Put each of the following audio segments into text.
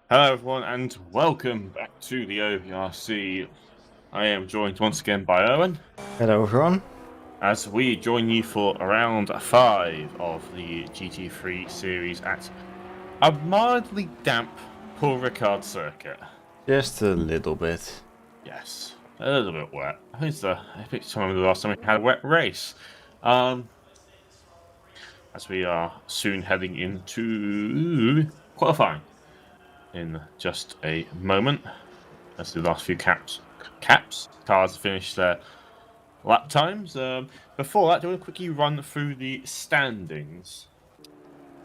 Hello everyone and welcome back to the OVRC. I am joined once again by Owen. Hello everyone. As we join you for round 5 of the GT3 Series at a mildly damp Paul Ricard circuit. Just a little bit. Yes, a little bit wet. I think it's the last time we had a wet race. As we are soon heading into qualifying in just a moment, as the last few cars finish their lap times. Before that, do you want to quickly run through the standings?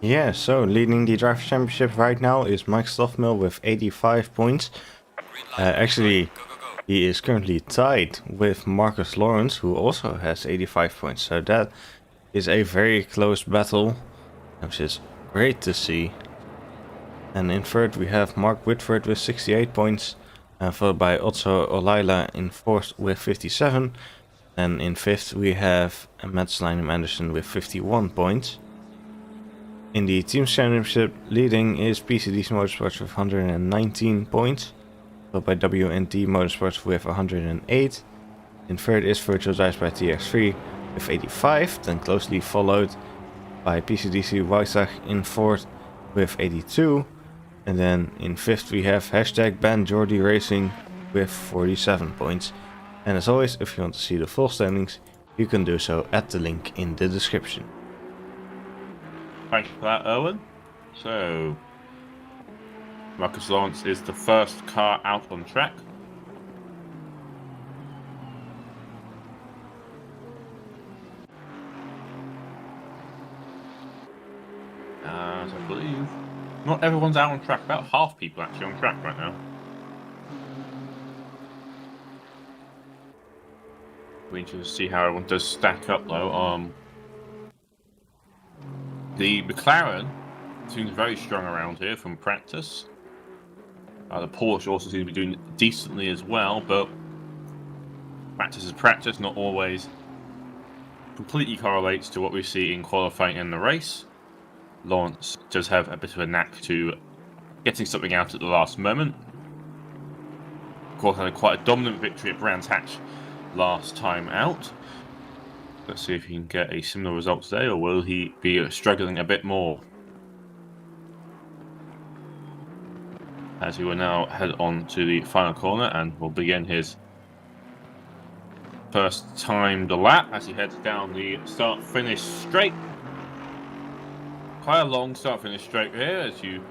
Yeah, so leading the Drivers' Championship right now is Mike Stoffmill with 85 points. Actually, he is currently tied with Marcus Lawrence, who also has 85 points. So that is a very close battle, which is great to see. And in third we have Mark Whitford with 68 points, followed by Otso Olaila in fourth with 57. And in fifth we have Mats Lynam Anderson with 51 points. In the Teams Championship, leading is PCDC Motorsports with 119 points, followed by WNT Motorsports with 108. In third is Virtual Drives by TX3 with 85, then closely followed by PCDC Weissach in fourth with 82. And then in fifth we have #BanJordy Racing with 47 points. And as always, if you want to see the full standings, you can do so at the link in the description. Thank you for that, Owen. So, Marcus Lawrence is the first car out on track. As I believe, not everyone's out on track. About half people actually on track right now. We need to see how everyone does stack up though. The McLaren seems very strong around here from practice. The Porsche also seems to be doing decently as well, but practice is practice, not always completely correlates to what we see in qualifying in the race. Lawrence does have a bit of a knack to getting something out at the last moment. Of course, had quite a dominant victory at Brands Hatch last time out. Let's see if he can get a similar result today, or will he be struggling a bit more? As he will now head on to the final corner and will begin his first timed lap as he heads down the start-finish straight. Quite a long start-finish straight here as you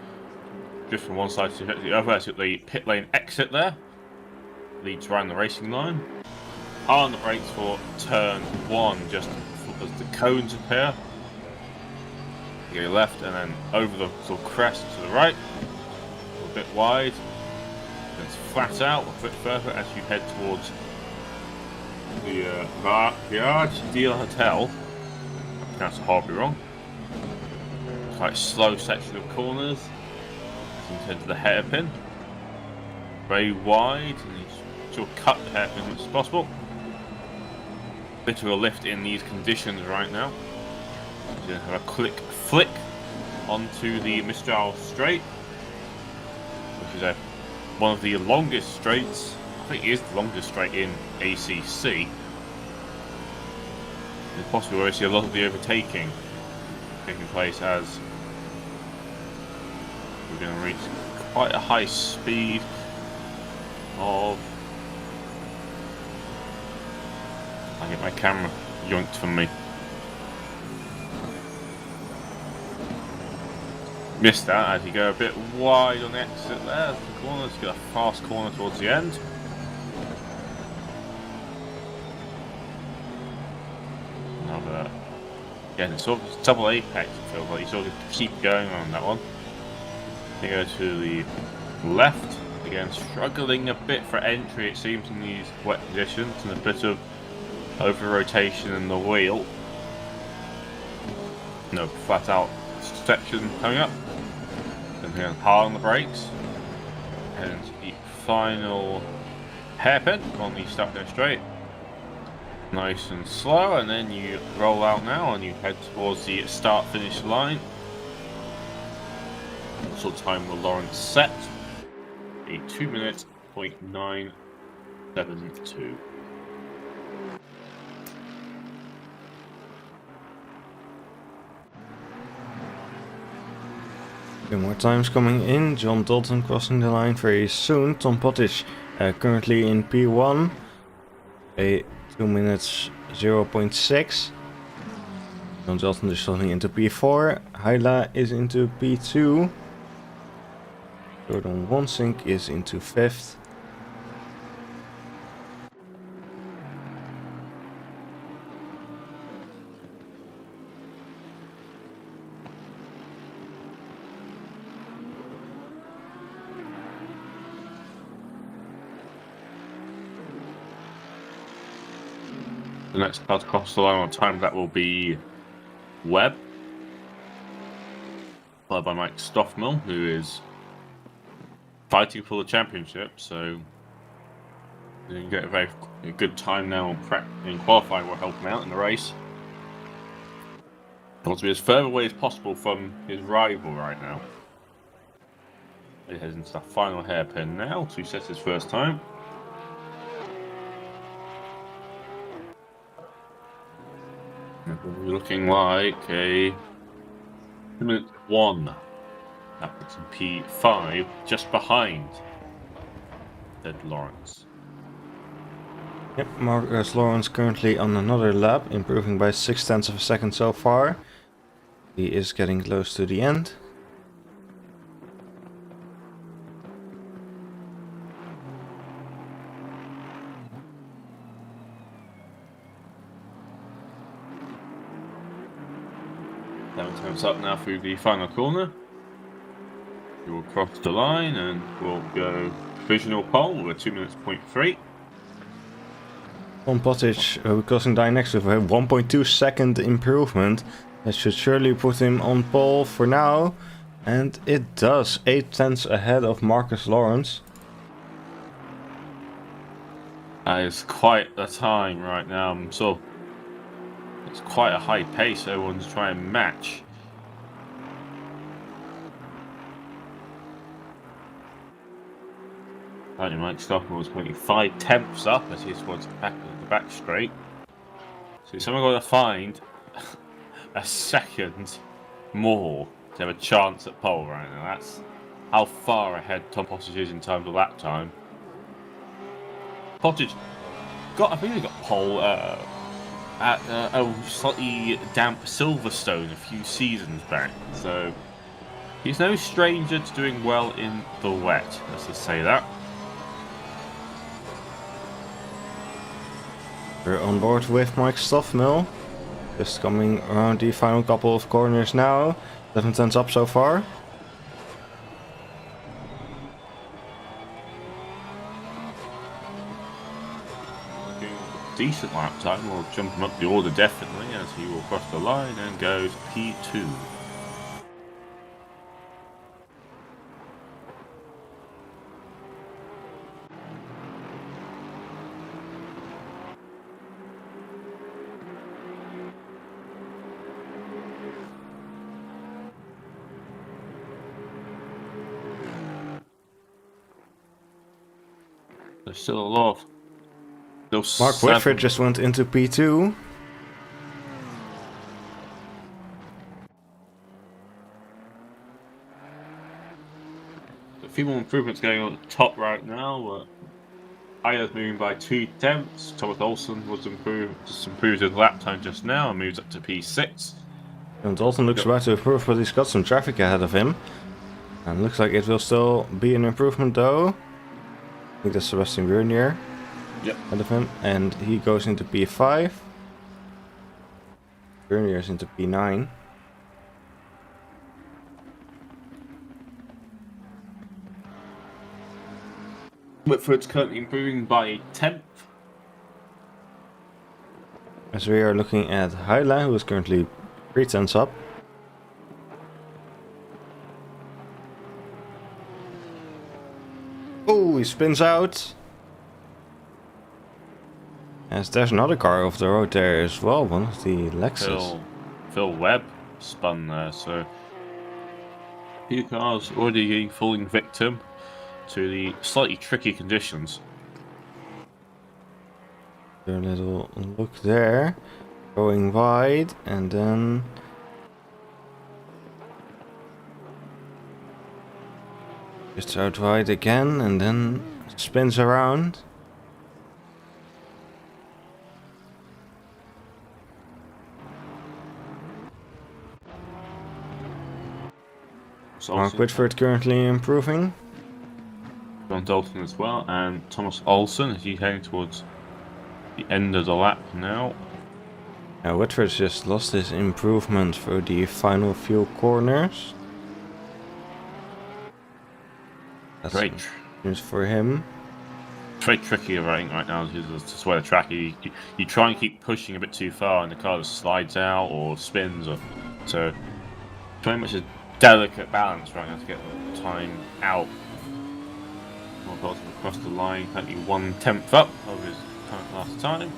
drift from one side to the other as the pit lane exit there. Leads around the racing line. Hard on the brakes for turn 1, just as the cones appear. You go left and then over the sort of crest to the right. A bit wide. Then it's flat out a bit further as you head towards the Viage Deal Hotel. I pronounced it horribly wrong. Quite a slow section of corners as you head to the hairpin. Very wide, and you sort of cut the hairpin as much as possible. Bit of a lift in these conditions right now. You're going to have a quick flick onto the Mistral straight, which is one of the longest straights. I think it is the longest straight in ACC. It's possibly where we see a lot of the overtaking taking place as we're going to reach quite a high speed of... I get my camera yoinked from me. Missed that as you go a bit wide on the exit there. The corner, let's get a fast corner towards the end. Another, yeah, it's sort of double apex. It feels like you sort of keep going on that one. You go to the left again, struggling a bit for entry. It seems in these wet conditions and a bit of over rotation in the wheel. No, flat out section coming up. Then here hard on the brakes. And the final hairpin on the start go straight. Nice and slow, and then you roll out now and you head towards the start-finish line. So time will Lawrence set a 2:09.972. Two more times coming in. John Dalton crossing the line very soon. Tom Pottage currently in P1. A 2 minutes 0.6. John Dalton is slowly into P4. Hyla is into P2. Jordan Wansink is into 5th. The next car to cross the line on time, that will be Webb, followed by Mike Stoffmill, who is fighting for the championship, so you can get a good time now in qualifying will help him out in the race. He wants to be as further away as possible from his rival right now. He heads into the final hairpin now to set his first time. We're looking like a 2:01. That puts him P5, just behind Ted Lawrence. Yep, Marcus Lawrence currently on another lap, improving by 0.6 of a second so far. He is getting close to the end. Turns up now through the final corner. He will cross the line and we'll go provisional pole with 2:03. Tom Pottage crossing the line next to a 1.2 second improvement. That should surely put him on pole for now. And it does, 0.8 ahead of Marcus Lawrence. That is quite a time right now. So it's quite a high pace everyone's trying to match. Mike Stockman was currently 0.5 up as he was back at the back straight. So someone got to find a second more to have a chance at pole right now. That's how far ahead Tom Pottage is in terms of lap time. Pottage I think he got pole at a slightly damp Silverstone a few seasons back. So he's no stranger to doing well in the wet. Let's just say that. We're on board with Mike Stoffmill. Just coming around the final couple of corners now. 0.7 up so far. Decent lap time. We'll jump him up the order definitely as he will cross the line and goes P2. There's still a lot of Mark Whitford just went into P2. A few more improvements going on at the top right now. Aya's moving by 0.2. Thomas Olsen was improved his lap time just now and moves up to P6. And Dalton looks about to improve, but he's got some traffic ahead of him. And looks like it will still be an improvement though. I think that's Sebastian Vernier. Yep. Ahead of him, and he goes into P5. Vernier is into P9. Whitford's currently improving by 0.1. As we are looking at Hyla, who is currently 0.3 up. Oh, he spins out. As there's another car off the road there as well, one of the Lexus. Phil Webb spun there, so a few cars already falling victim to the slightly tricky conditions. A little look there, going wide, and then just out wide again, and then spins around. Mark Whitford currently improving. John Dalton as well, and Thomas Olsen as he's heading towards the end of the lap now. Whitford just lost his improvement for the final few corners. That's great news for him. It's very tricky right now. It's just where the track you try and keep pushing a bit too far, and the car just slides out or spins, or so. Very much a delicate balance right now to get the time out. More positive across the line, currently 1/10 up of his current last time.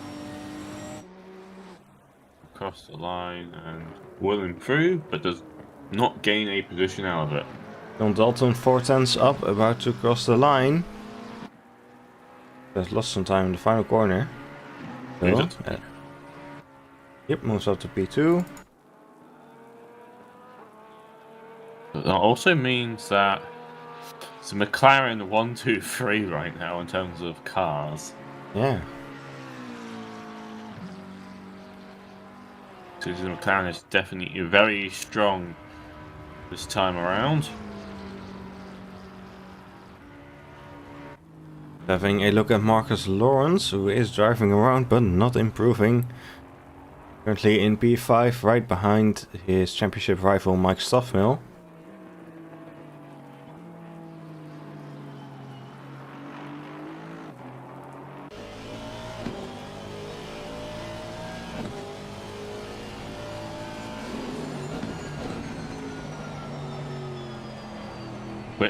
Across the line and will improve, but does not gain a position out of it. John Dalton 4/10 up, about to cross the line. Has lost some time in the final corner. So, yep, moves up to P2. But that also means that it's a McLaren 1, 2, 3 right now in terms of cars. Yeah. So the McLaren is definitely very strong this time around. Having a look at Marcus Lawrence, who is driving around but not improving. Currently in P5, right behind his championship rival Mike Stoffmill.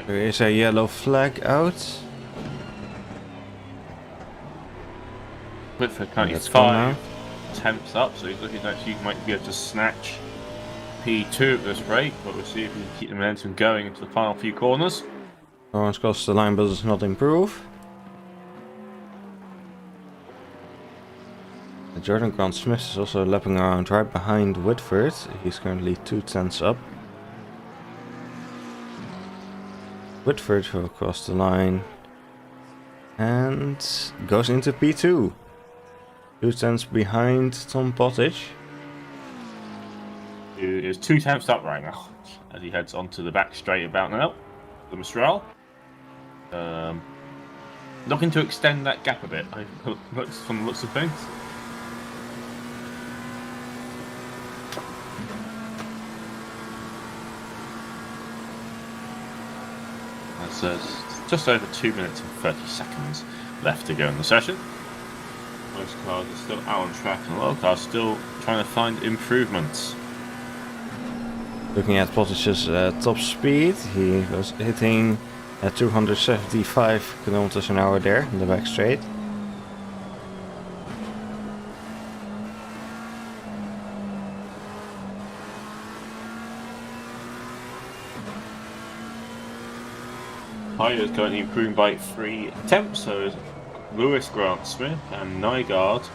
There is a yellow flag out. Whitford currently 5/10 up, so he's looking like he might be able to snatch P2 at this rate, but we'll see if he can keep the momentum going into the final few corners. Lawrence crosses the line but does not improve. Jordan Grant Smith is also lapping around right behind Whitford. He's currently 2/10 up. Whitford will cross the line and goes into P2. 2/10 behind Tom Pottage. He is 2/10 up right now as he heads onto the back straight about now. The Mistral. Looking to extend that gap a bit, from the looks of things. There's just over 2 minutes and 30 seconds left to go in the session. Most cars are still out on track, and a lot of cars still trying to find improvements. Looking at Pottage's top speed, he was hitting at 275 kilometers an hour there in the back straight. Tyler is currently improving by 3 attempts, so Lewis, Grant Smith and Nygaard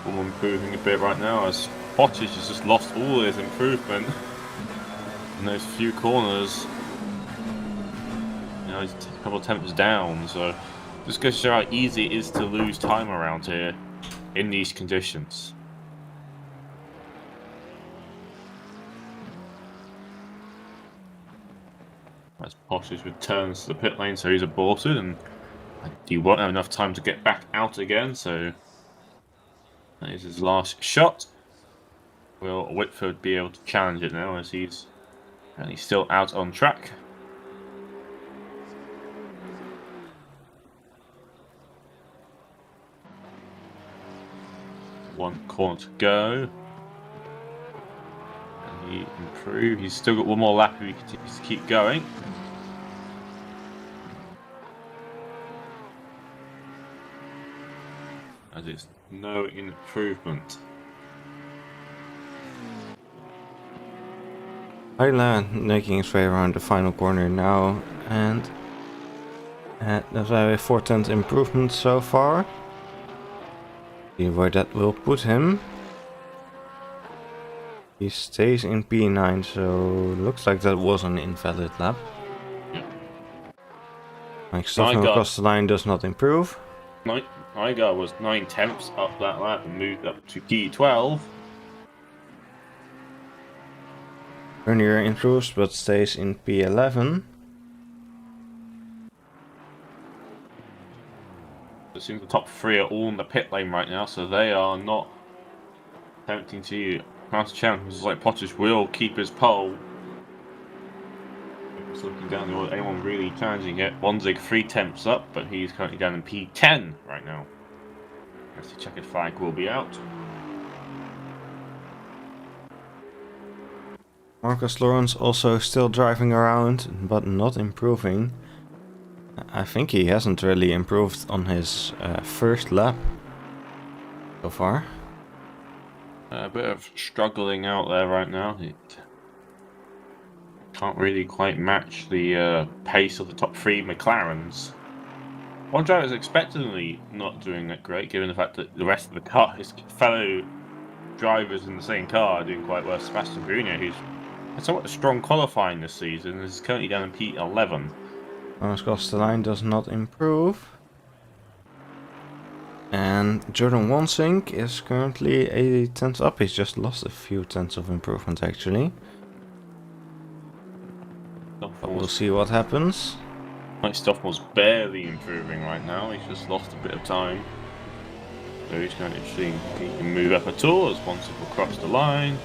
all improving a bit right now, as Pottage has just lost all his improvement in those few corners. You know, he's a couple of attempts down, so just goes to show how easy it is to lose time around here in these conditions. As Pottage returns to the pit lane, so he's aborted, and he won't have enough time to get back out again, so that is his last shot. Will Whitford be able to challenge it now, as he's still out on track? One corner to go. And he improved. He's still got one more lap if he continues to keep going. it's no improvement. Hyla making his way around the final corner now, and there's a 4/10 improvement so far. See where that will put him. He stays in P9, so looks like that was an invalid lap. Like Stoffel across the line does not improve. Igar was 9/10 up that lap and moved up to P12. Bernier improves but stays in P11. It seems the top three are all in the pit lane right now, so they are not attempting to pass chances. Like Potters will keep his pole. Just looking down the order, anyone really challenging it. Wanzig 3/10 up, but he's currently down in P10 right now. I guess the checkered flag will be out. Marcus Lawrence also still driving around, but not improving. I think he hasn't really improved on his first lap so far. A bit of struggling out there right now. It can't really quite match the pace of the top three McLarens. One driver is expectedly not doing that great, given the fact that the rest of the car, his fellow drivers in the same car, are doing quite well. Sebastian Bruno, who's had somewhat a strong qualifying this season, is currently down in P11. Across the line does not improve. And Jordan Wansink is currently 80 up. He's just lost a few tenths of improvement actually. But we'll see what happens. Mike Stoffmel's barely improving right now. He's just lost a bit of time. So he's going to see if he can move up at all as Wansink will cross the line.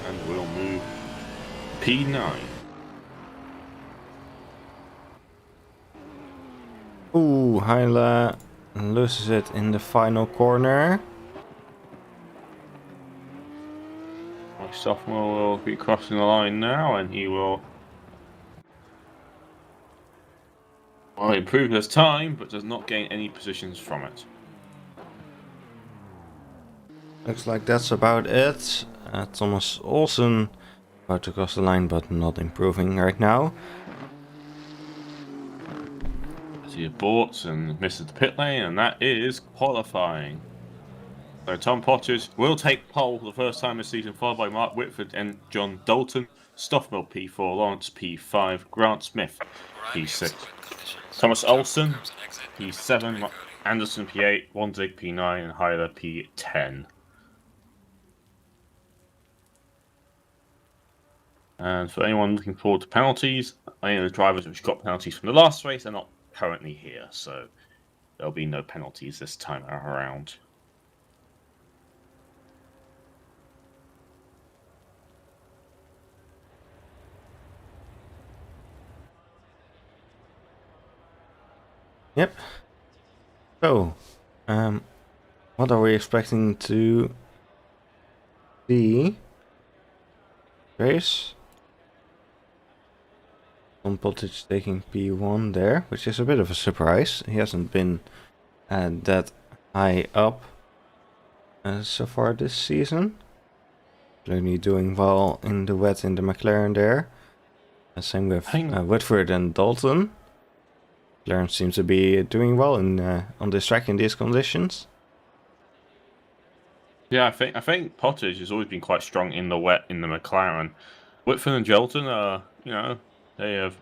And we'll move P9. Ooh, Hyla loses it in the final corner. Mike Stoffmel will be crossing the line now, and he will improve his time, but does not gain any positions from it. Looks like that's about it. Thomas Olsen about to cross the line, but not improving right now. He aborts and misses the pit lane, and that is qualifying. So Tom Potters will take pole for the first time this season, followed by Mark Whitford and John Dalton. Stoffmel P4, Lawrence P5, Grant Smith P6. Thomas Olsen P7, Anderson P8, Wanzig P9, and Hyla P10. And for anyone looking forward to penalties, any of the drivers which got penalties from the last race are not currently here, so there'll be no penalties this time around. Yep. So, what are we expecting to see? Race. Tom Pottage taking P1 there, which is a bit of a surprise. He hasn't been that high up so far this season. Clearly doing well in the wet in the McLaren there. Same with Whitford and Dalton. McLaren seems to be doing well in on this track in these conditions. Yeah, I think Pottage has always been quite strong in the wet in the McLaren. Whitford and Jolton are, they have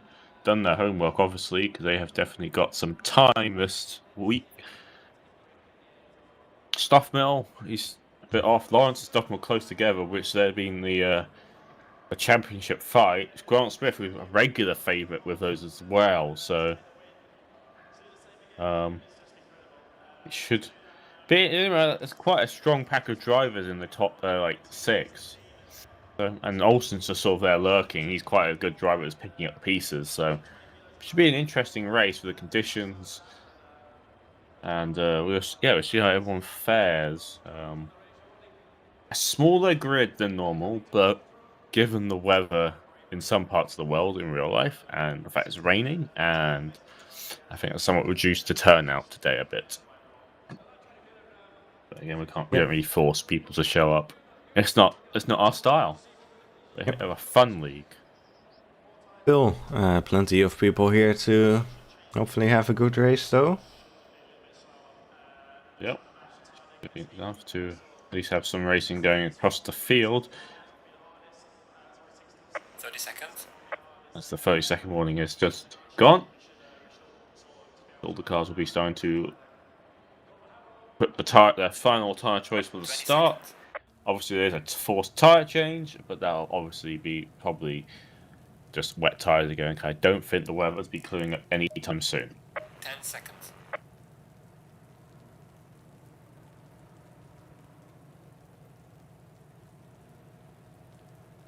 done their homework, obviously, because they have definitely got some time this week. Stoffmel, he's a bit off. Lawrence and Stoffmel close together, which they've been the championship fight. Grant Smith was a regular favourite with those as well, so it should be. It's quite a strong pack of drivers in the top, six. And Olsen's just sort of there lurking. He's quite a good driver that's picking up pieces. So it should be an interesting race for the conditions. And we'll see how everyone fares. A smaller grid than normal, but given the weather in some parts of the world in real life, and the fact it's raining, and I think it's somewhat reduced the turnout today a bit. But again, we don't really force people to show up. It's not our style. We have a fun league. Still, plenty of people here to hopefully have a good race, though. Yep. Should be enough to at least have some racing going across the field. 30 seconds. As the 30-second warning is just gone. All the cars will be starting to put their final tyre choice for the start. Obviously, there's a forced tyre change, but that'll obviously be probably just wet tyres again. I don't think the weather's be clearing up anytime soon. 10 seconds.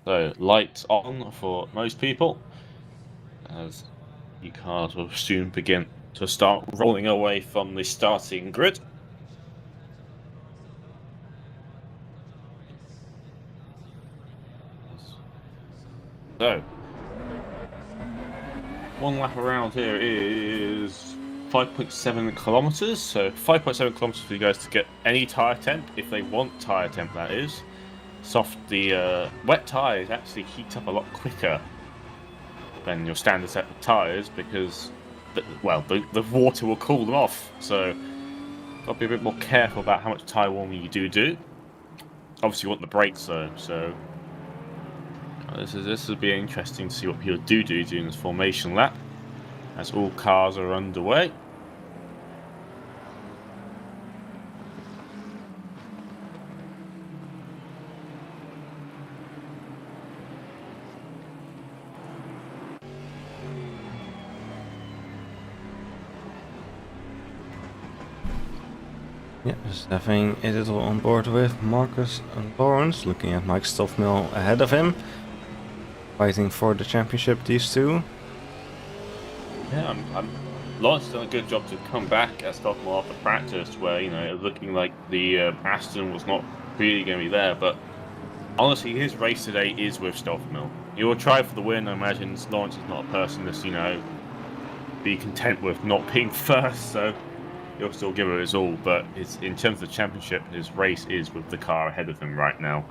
So, lights on for most people, as the cars will soon begin to start rolling away from the starting grid. So, one lap around here is 5.7 kilometers. So 5.7 kilometers for you guys to get any tyre temp, if they want tyre temp, that is. The wet tyres actually heat up a lot quicker than your standard set of tyres because, the water will cool them off. So, got to be a bit more careful about how much tyre warming you do. Obviously, you want the brakes though, so this will be interesting to see what people do during this formation lap, as all cars are underway. Yeah, just having it all on board with Marcus and Lawrence, looking at Mike Stoffmill ahead of him, fighting for the championship, these two. Yeah, Lawrence has done a good job to come back at Stockmore after practice, where, you know, it was looking like the Aston was not really going to be there, but honestly, his race today is with Stockmill. He will try for the win. I imagine Lawrence is not a person that's, you know, be content with not being first, so he'll still give it his all, but in terms of the championship, his race is with the car ahead of him right now.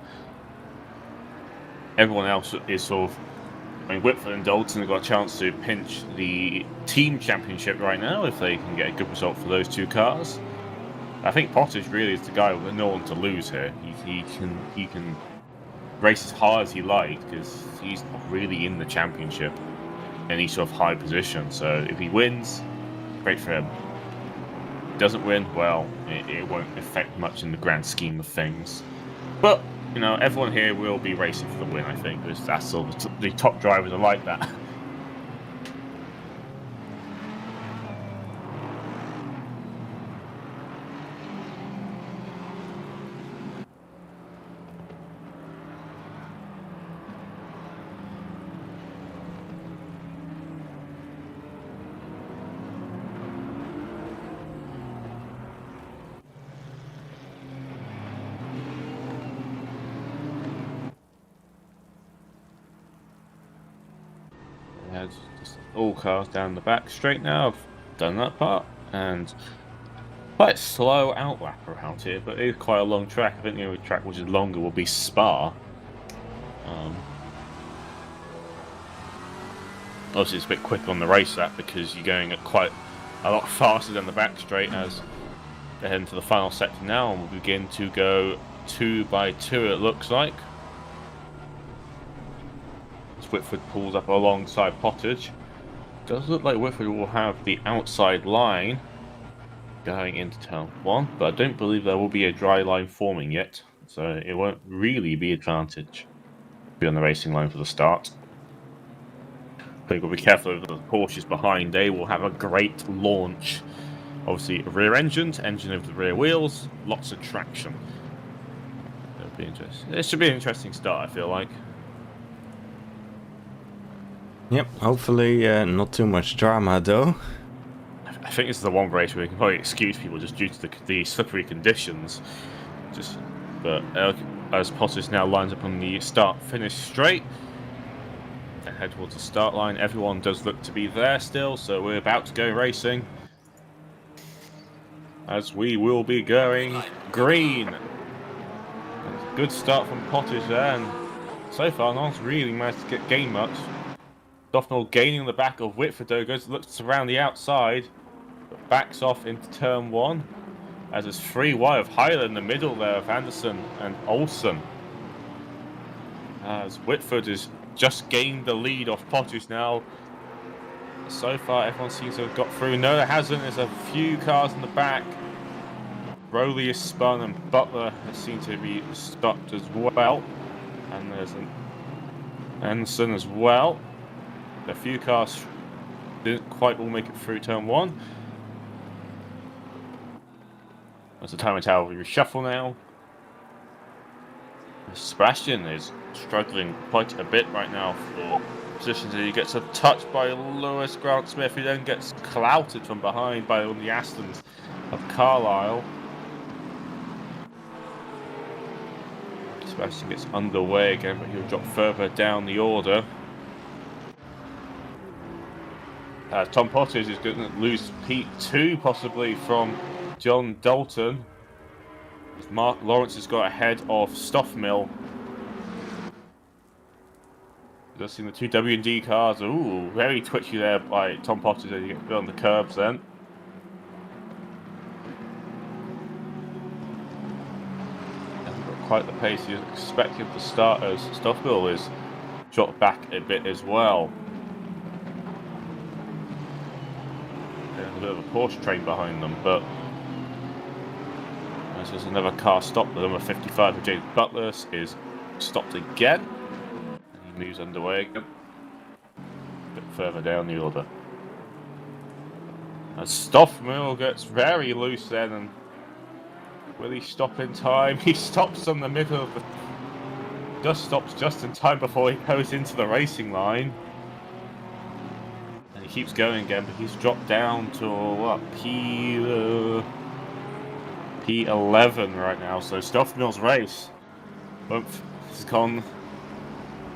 Everyone else is sort of, I mean, Whitford and Dalton have got a chance to pinch the team championship right now if they can get a good result for those two cars. I think Pottage really is the guy with no one to lose here. He can race as hard as he likes because he's not really in the championship in any sort of high position. So if he wins, great for him. Doesn't win, well, it won't affect much in the grand scheme of things. But, you know, everyone here will be racing for the win, I think, because that's sort of the top drivers are like that. Just all cars down the back straight now. I've done that part, and quite slow outlap around here, but it is quite a long track. I think the only track which is longer will be Spa. Obviously, it's a bit quicker on the race lap because you're going at quite a lot faster than the back straight as they're heading to the final sector now, and we'll begin to go 2 by 2. It looks like. Whitford pulls up alongside Pottage. Does look like Whitford will have the outside line going into turn 1, but I don't believe there will be a dry line forming yet, so it won't really be an advantage to be on the racing line for the start. I think we'll be careful over the Porsches behind. They will have a great launch. Obviously, rear engine over the rear wheels, lots of traction. It'll be interesting. It should be an interesting start, I feel like. Yep, hopefully not too much drama though. I think this is the one race where we can probably excuse people just due to the slippery conditions. But as Pottage now lines up on the start-finish straight, they head towards the start line. Everyone does look to be there still, so we're about to go racing. As we will be going green. Good start from Pottage there, and so far no one's really managed to gain much. Stoffmill gaining the back of Whitford though, looks around the outside, but backs off into turn 1. As it's 3 wide of Hyler in the middle there of Anderson and Olsen. As Whitford has just gained the lead off Pottage now. So far everyone seems to have got through. No, there hasn't. There's a few cars in the back. Rowley is spun and Butler has seemed to be stopped as well. And there's an Anderson as well. A few cars didn't quite all make it through turn 1. As the timing tower will reshuffle now. Sebastian is struggling quite a bit right now for positions. He gets a touch by Lewis Grant Smith, who then gets clouted from behind by one of the Astons of Carlisle. Sebastian gets underway again, but he'll drop further down the order. Tom Pottage is going to lose P2 possibly from John Dalton. Mark Lawrence has got ahead of Stoffmill. Just seen the 2 W&D cars. Ooh, very twitchy there by Tom Pottage as he gets on the curbs then. Hasn't got quite the pace you expect him to start as Stoffmill is dropped back a bit as well. There's a bit of a Porsche train behind them, but there's another car stopped. The number 55 of James Butler is stopped again. And he moves underway again. A bit further down the order. As Stoffmill gets very loose then, and will he stop in time? He stops on the middle of the... Just stops just in time before he goes into the racing line. And he keeps going again, but he's dropped down to what? P11 right now, so Stoffmill's race has gone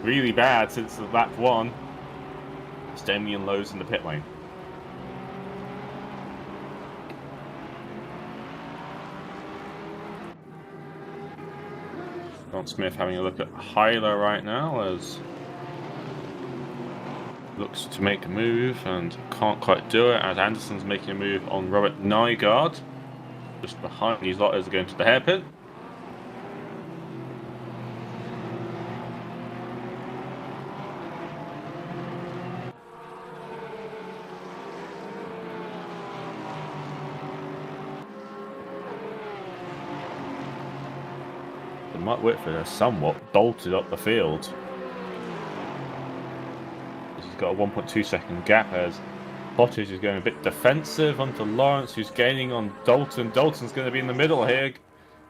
really bad since the lap 1. It's Damien Lowe's in the pit lane. Grant Smith having a look at Hyler right now as looks to make a move and can't quite do it, as Anderson's making a move on Robert Nygaard. Just behind these lotters are going to the hairpin. And Mike Whitford has somewhat bolted up the field. He's got a 1.2 second gap as Pottage is going a bit defensive onto Lawrence, who's gaining on Dalton. Dalton's going to be in the middle here.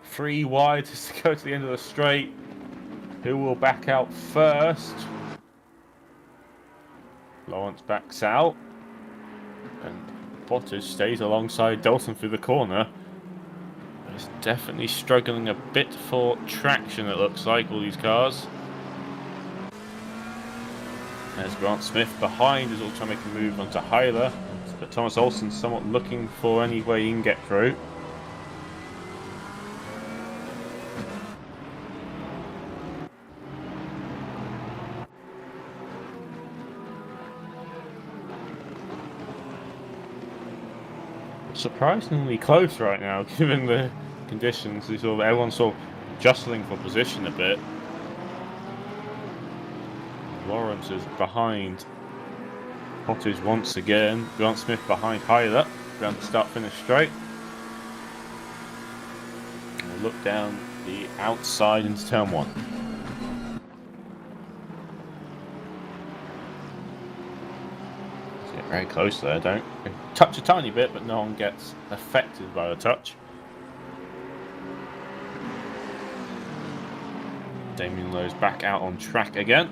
3 wide to go to the end of the straight. Who will back out first? Lawrence backs out. And Pottage stays alongside Dalton through the corner. But he's definitely struggling a bit for traction, it looks like, all these cars. There's Grant Smith behind, is also trying to make a move onto Hyler. But Thomas Olsen's somewhat looking for any way he can get through. Surprisingly close right now, given the conditions. Everyone's sort of jostling for position a bit. Lawrence is behind Pottage once again. Grant Smith behind Hyler. Around the start-finish straight. And we'll look down the outside into turn 1. Let's get very close there, don't touch a tiny bit, but no one gets affected by the touch. Damien Lowe's back out on track again.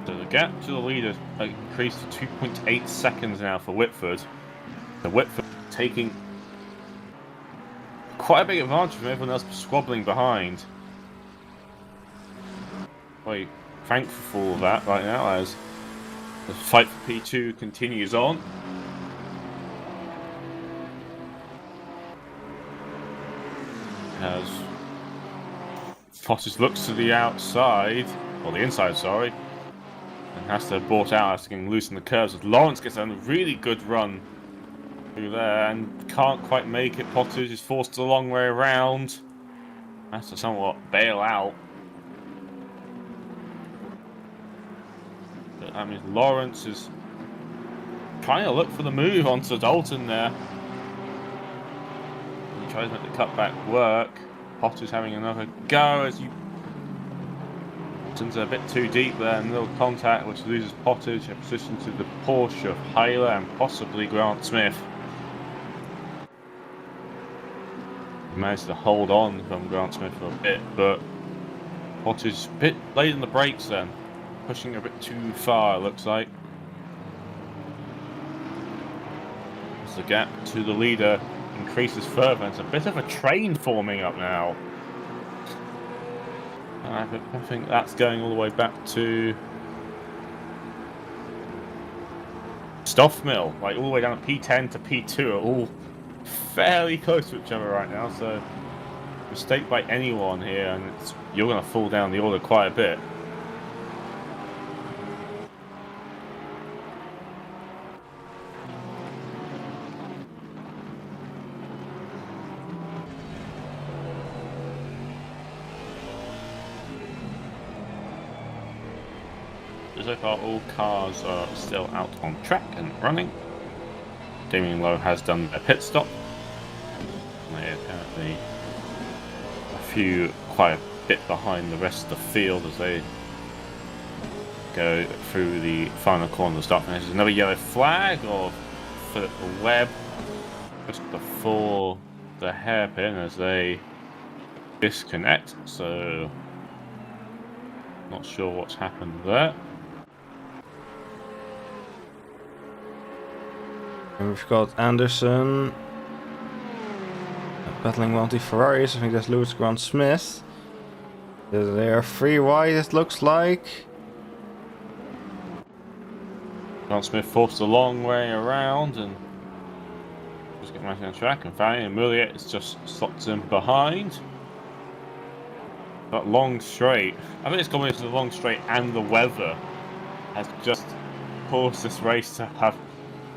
So the gap to the leader increased to 2.8 seconds now for Whitford. So Whitford taking quite a big advantage from everyone else squabbling behind. Wait, thankful for all of that right now as the fight for P2 continues on. As Fotis looks to the outside, or the inside, sorry, and has to abort out after getting loose in the curves. As Lawrence gets a really good run through there and can't quite make it. Potters is forced a long way around. Has to somewhat bail out. But I mean, Lawrence is trying to look for the move onto Dalton there. He tries to make the cutback work. Potter's having another go as Dalton's a bit too deep there, and little contact which loses Pottage in position to the Porsche of Hyler and possibly Grant Smith. He managed to hold on from Grant Smith for a bit, but Pottage a bit late in the brakes then. Pushing a bit too far, it looks like. As the gap to the leader increases further, it's a bit of a train forming up now. I think that's going all the way back to Stoffmill, like all the way down to P10 to P2 are all fairly close to each other right now, so mistake by anyone here and you're going to fall down the order quite a bit. So far, all cars are still out on track and running. Damien Lowe has done a pit stop. They're apparently quite a bit behind the rest of the field as they go through the final corner of the start finish. There's another yellow flag of Philip Webb just before the hairpin as they disconnect. So, not sure what's happened there. And we've got Anderson battling one of the Ferraris. I think that's Lewis Grant Smith. They are 3 wide, it looks like. Grant Smith forced a long way around and just getting back on track. And finally, Muliet is just slots him behind. That long straight, I think it's a combination of the long straight and the weather has just caused this race to have.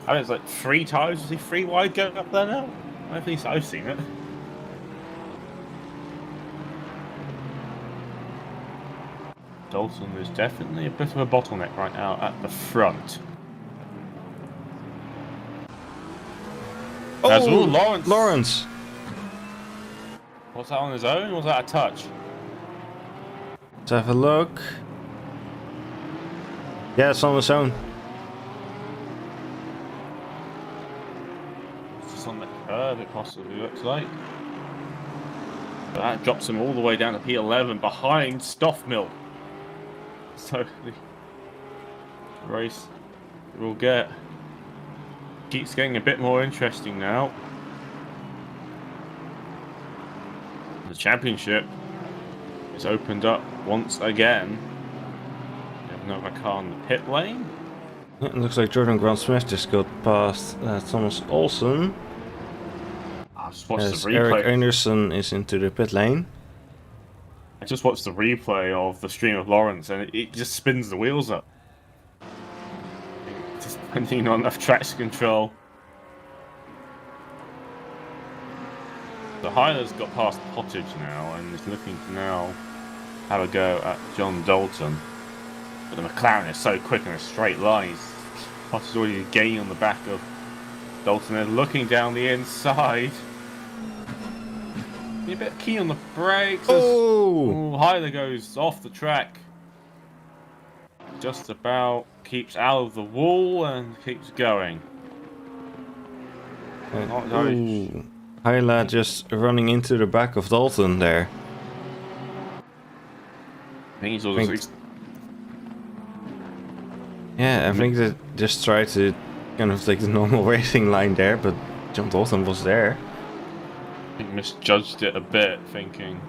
I think it's like 3 times. Is he 3 wide going up there now? At least I've seen it. Dalton is definitely a bit of a bottleneck right now at the front. Oh, Lawrence. Lawrence! Was that on his own or was that a touch? Let's have a look. Yeah, it's on his own. On the curve, it possibly looks like. But that drops him all the way down to P11 behind Stoffmill. So the race will keeps getting a bit more interesting now. The championship is opened up once again. We have another car in the pit lane. Yeah, it looks like Jordan Grant Smith just got past Thomas Olsen. I just watched As the replay. Eric Anderson is into the pit lane. I just watched the replay of the stream of Lawrence and it just spins the wheels up. Just depending on enough traction control. The Hyler's got past Pottage now and is looking to now have a go at John Dalton. But the McLaren is so quick in a straight line. Pottage already gaining on the back of Dalton and looking down the inside. Be a bit keen on the brakes. Oh! Hyler goes off the track. Just about keeps out of the wall and keeps going. Hyla just running into the back of Dalton there. I think he's also. Yeah, I think they just tried to kind of take the normal racing line there, but John Dalton was there. I think misjudged it a bit, thinking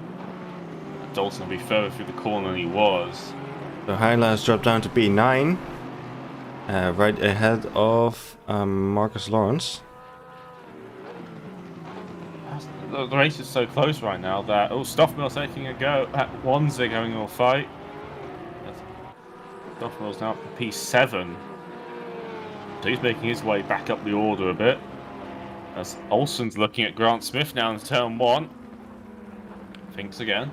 Dalton would be further through the corner than he was. So Hyla has dropped down to P9, right ahead of Marcus Lawrence. The race is so close right now that Stoffmill's taking a go at Wanzig having a fight. Stoffmill's now up to P7, so he's making his way back up the order a bit. As Olsen's looking at Grant Smith now in turn 1. Thinks again.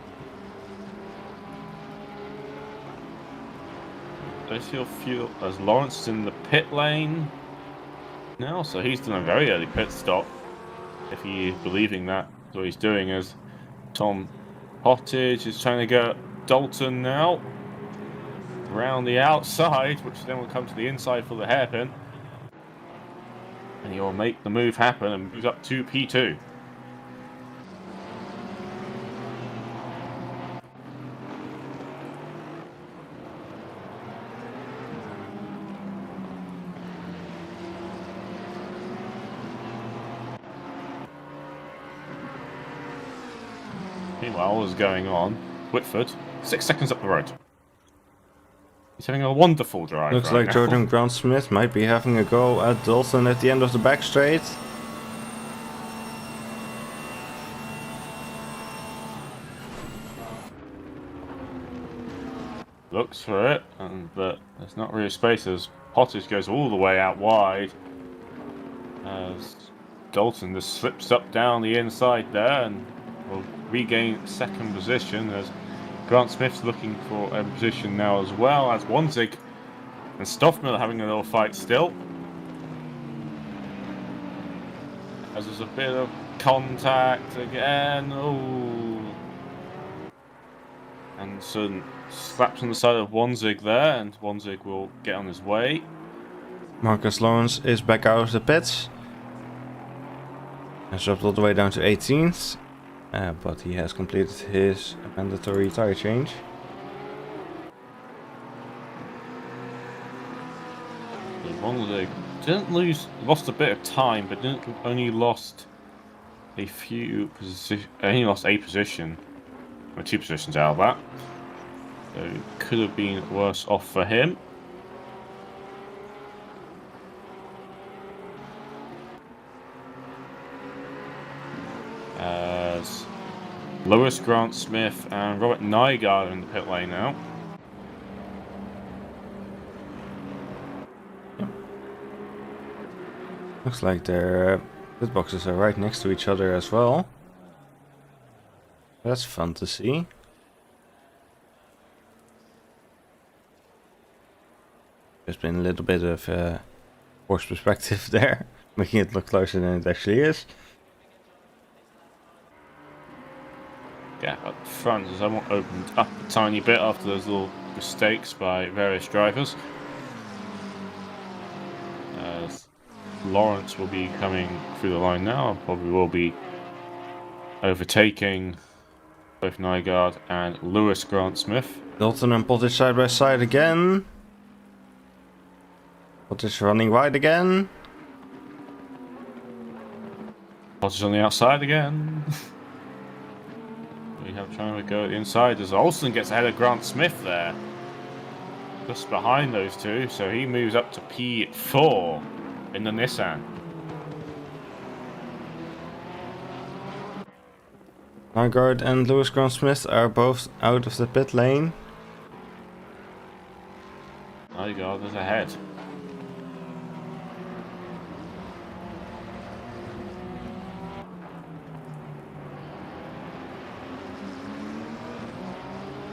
Does feel fuel as Lawrence is in the pit lane now, so he's done a very early pit stop. If he is believing that, what he's doing is Tom Pottage is trying to go Dalton now around the outside, which then will come to the inside for the hairpin, and he'll make the move happen and moves up to P2. Meanwhile, what is going on? Whitford, 6 seconds up the road. He's having a wonderful drive. Looks right like now. Jordan Grant Smith might be having a go at Dalton at the end of the back straight. Looks for it, but there's not really space as Pottage goes all the way out wide. As Dalton just slips up down the inside there and will regain second position as Grant Smith's looking for a position now as well, as Wanzig and Stoffmill having a little fight still. As there's a bit of contact again. Oh. And some slaps on the side of Wanzig there, and Wanzig will get on his way. Marcus Lawrence is back out of the pits. Has dropped all the way down to 18th. But he has completed his mandatory tire change. Wanzig lost a bit of time, but only lost a few positions. Only lost a position, or 2 positions out of that. So it could have been worse off for him. As Lewis, Grant Smith and Robert Nygaard are in the pit lane now. Looks like their pit boxes are right next to each other as well. That's fun to see. There's been a little bit of forced perspective there, making it look closer than it actually is. Gap up front as everyone opened up a tiny bit after those little mistakes by various drivers. As Lawrence will be coming through the line now, and probably will be overtaking both Nygaard and Lewis Grant Smith. Dalton and Pottage side by side again. Pottage running wide again. Pottage on the outside again. We have trying to go at the inside as Olsen gets ahead of Grant Smith there. Just behind those two, so he moves up to P4 in the Nissan. Nygaard and Lewis Grant Smith are both out of the pit lane. Nygaard is ahead.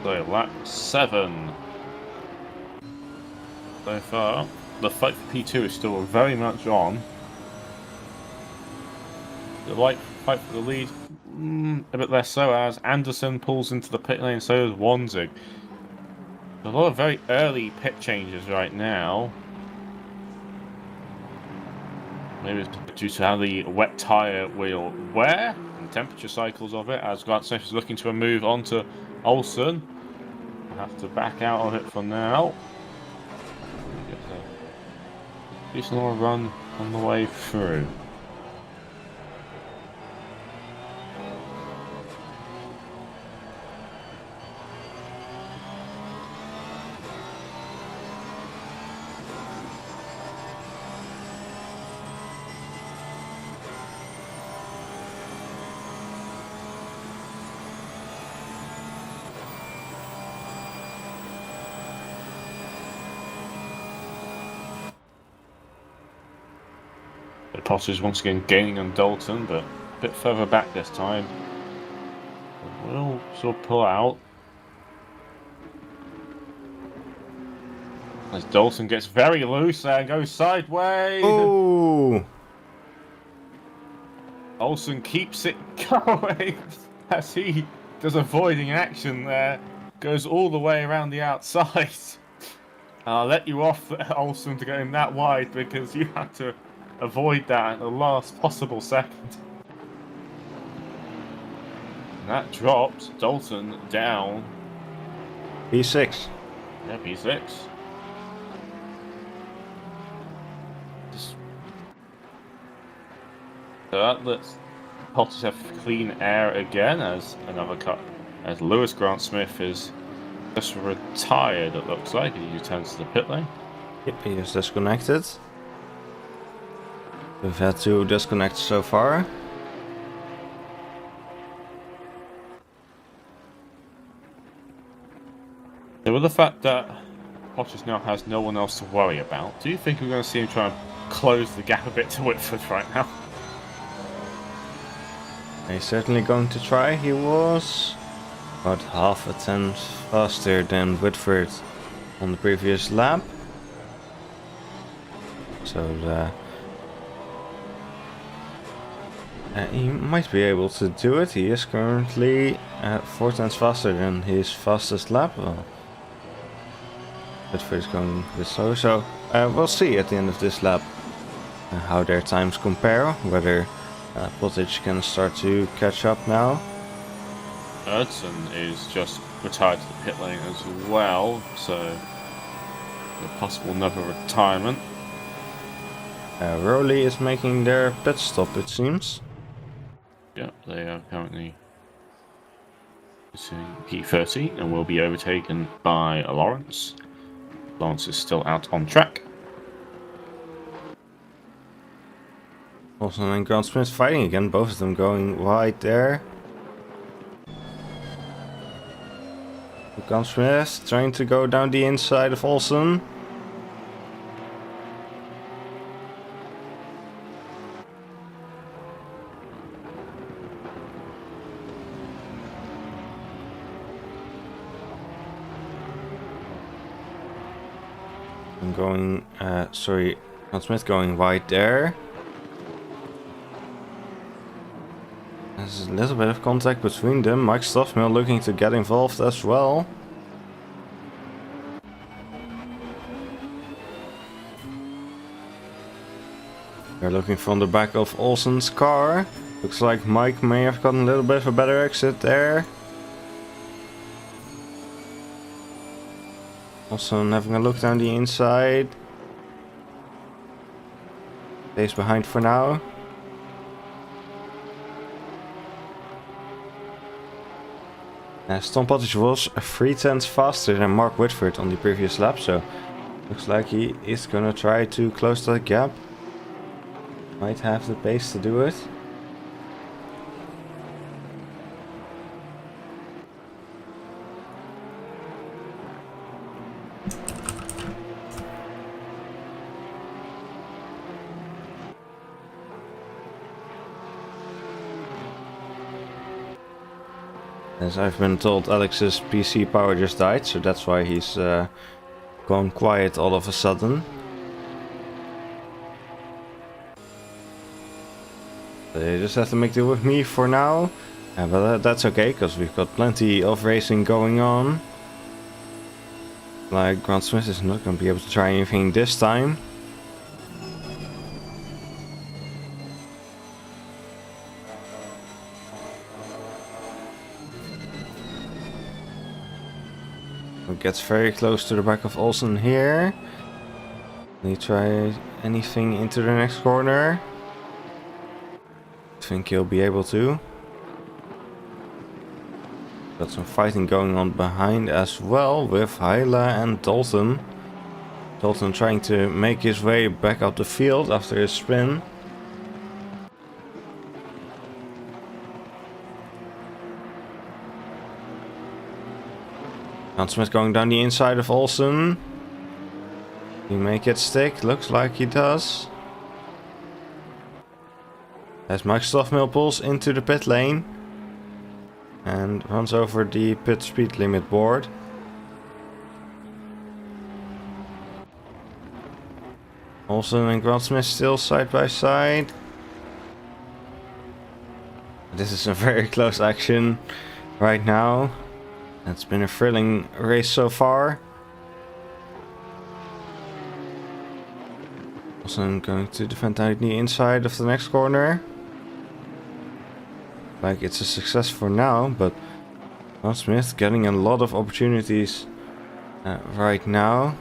So lap 7. So far, the fight for P2 is still very much on. The light fight for the lead, a bit less so, as Anderson pulls into the pit lane, so does Wanzig. A lot of very early pit changes right now. Maybe it's due to how the wet tyre will wear and temperature cycles of it, as Grant Smith is looking to move on to Olsen. I'll have to back out of it for now. Decent little run on the way through. Potters once again gaining on Dalton, but a bit further back this time. Will sort of pull out. As Dalton gets very loose and goes sideways. Oh! Olsen keeps it going as he does avoiding action there. Goes all the way around the outside. I'll let you off, Olsen, to go in that wide because you had to avoid that at the last possible second. And that drops Dalton down. P6. Yeah, P6. So that lets Potters have clean air again as another cut. As Lewis Grant Smith is just retired, it looks like, as he returns to the pit lane. Yep, he is disconnected. We've had 2 disconnects so far. So with the fact that Potters now has no one else to worry about, do you think we're going to see him try and close the gap a bit to Whitford right now? He's certainly going to try. He was about half a tenth faster than Whitford on the previous lap. So he might be able to do it. He is currently 4 tenths faster than his fastest lap. Well, Whitford is going a bit slow, so we'll see at the end of this lap how their times compare, whether Pottage can start to catch up now. Ertzen is just retired to the pit lane as well, so a possible another retirement. Rowley is making their pit stop, it seems. Yeah, they are currently P30 and will be overtaken by Lawrence. Lawrence is still out on track. Olsen and Grant Smith fighting again, both of them going wide there. Grant Smith trying to go down the inside of Olsen. I'm going, Grant Smith going wide there. There's a little bit of contact between them. Mike Stoffmill looking to get involved as well. They're looking from the back of Olsen's car. Looks like Mike may have gotten a little bit of a better exit there. Olsen having a look down the inside. Stays behind for now. Tom Pottage was 3 tenths faster than Mark Whitford on the previous lap, so looks like he is gonna try to close that gap. Might have the pace to do it. As I've been told, Alex's PC power just died, so that's why he's gone quiet all of a sudden. They just have to make do with me for now, but that's okay, because we've got plenty of racing going on. Like, Grant Smith is not going to be able to try anything this time. Gets very close to the back of Olsen here. Can he try anything into the next corner? I think he'll be able to. Got some fighting going on behind as well with Hyla and Dalton. Dalton trying to make his way back up the field after his spin. Grant Smith going down the inside of Olsen. He make it stick, looks like he does. As Mike Stoffmill pulls into the pit lane and runs over the pit speed limit board. Olsen and Grant Smith still side by side. This is a very close action right now. It's been a thrilling race so far. Olsen going to defend on the inside of the next corner. Like it's a success for now, but Grant Smith getting a lot of opportunities right now.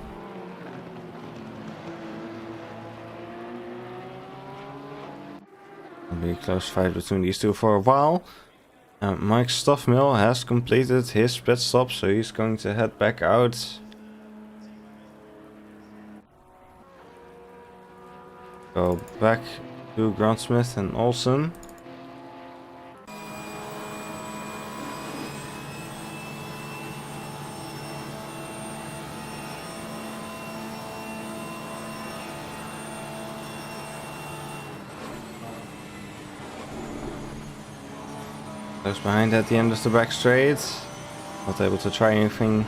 It'll be a close fight between these two for a while. Mike Stoffmill has completed his pit stop, so he's going to head back out. Go back to Grant Smith and Olsen. Close behind at the end of the back straight. Not able to try anything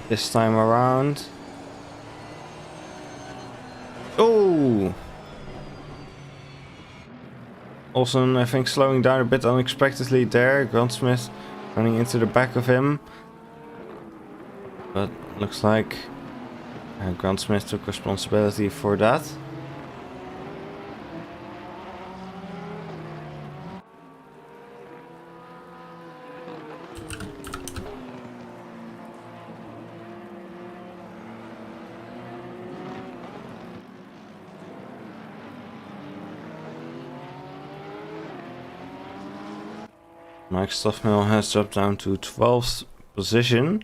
this time around. Oh! Olsen, I think, slowing down a bit unexpectedly there. Grant Smith running into the back of him. But looks like Grant Smith took responsibility for that. Mike Stoffmill has dropped down to 12th position,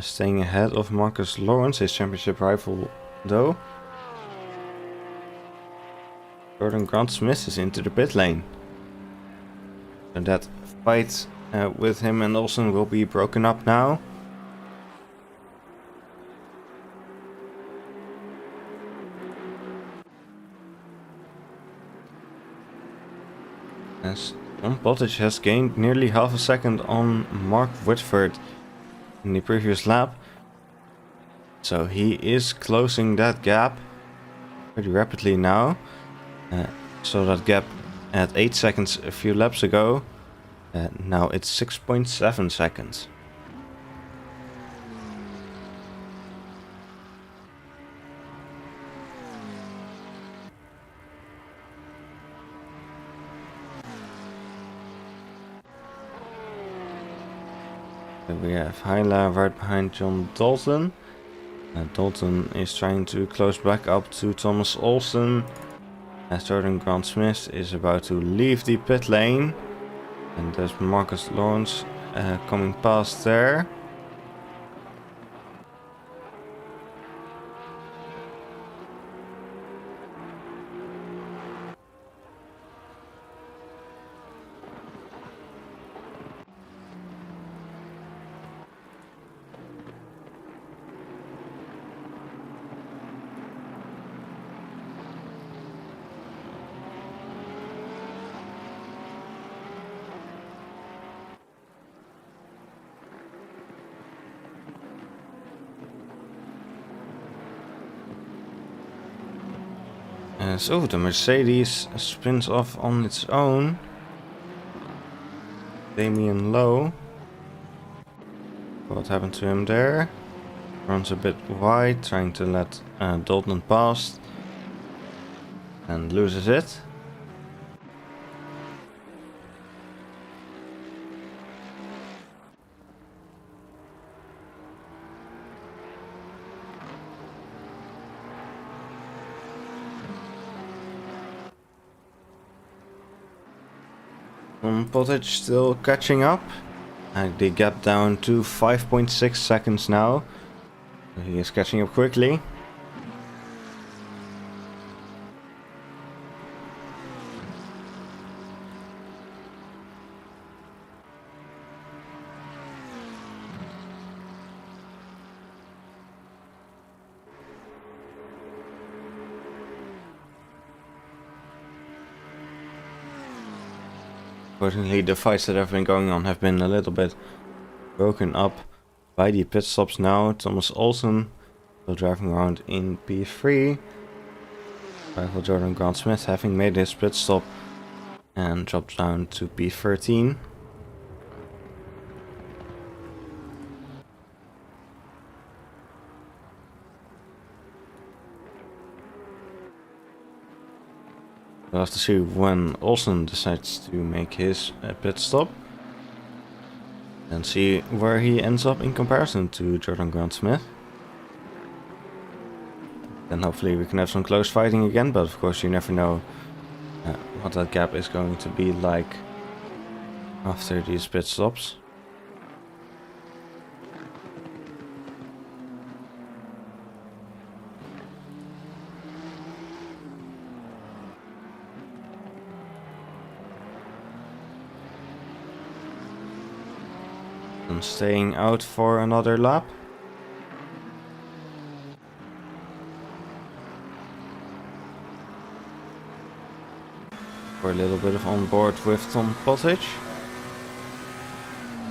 staying ahead of Marcus Lawrence, his championship rival though. Jordan Grant Smith is into the pit lane. And that fight with him and Olsen will be broken up now. As Tom Pottage has gained nearly half a second on Mark Whitford in the previous lap. So he is closing that gap pretty rapidly now. So that gap at 8 seconds a few laps ago. Now it's 6.7 seconds. We have Hyla right behind John Dalton. Dalton is trying to close back up to Thomas Olsen. As Jordan Grant Smith is about to leave the pit lane. And there's Marcus Lawrence coming past there. So the Mercedes spins off on its own. Damian Lowe. What happened to him there? Runs a bit wide, trying to let Dalton pass. And loses it. Pottage still catching up. The gap down to 5.6 seconds now. He is catching up quickly. Unfortunately, the fights that have been going on have been a little bit broken up by the pit stops now. Thomas Olsen still driving around in P3. Rival Jordan Grant Smith having made his pit stop and dropped down to P13. We'll have to see when Olsen decides to make his pit stop and see where he ends up in comparison to Jordan Grant Smith. Then hopefully we can have some close fighting again, but of course you never know what that gap is going to be like after these pit stops. And staying out for another lap. For a little bit of on board with Tom Pottage.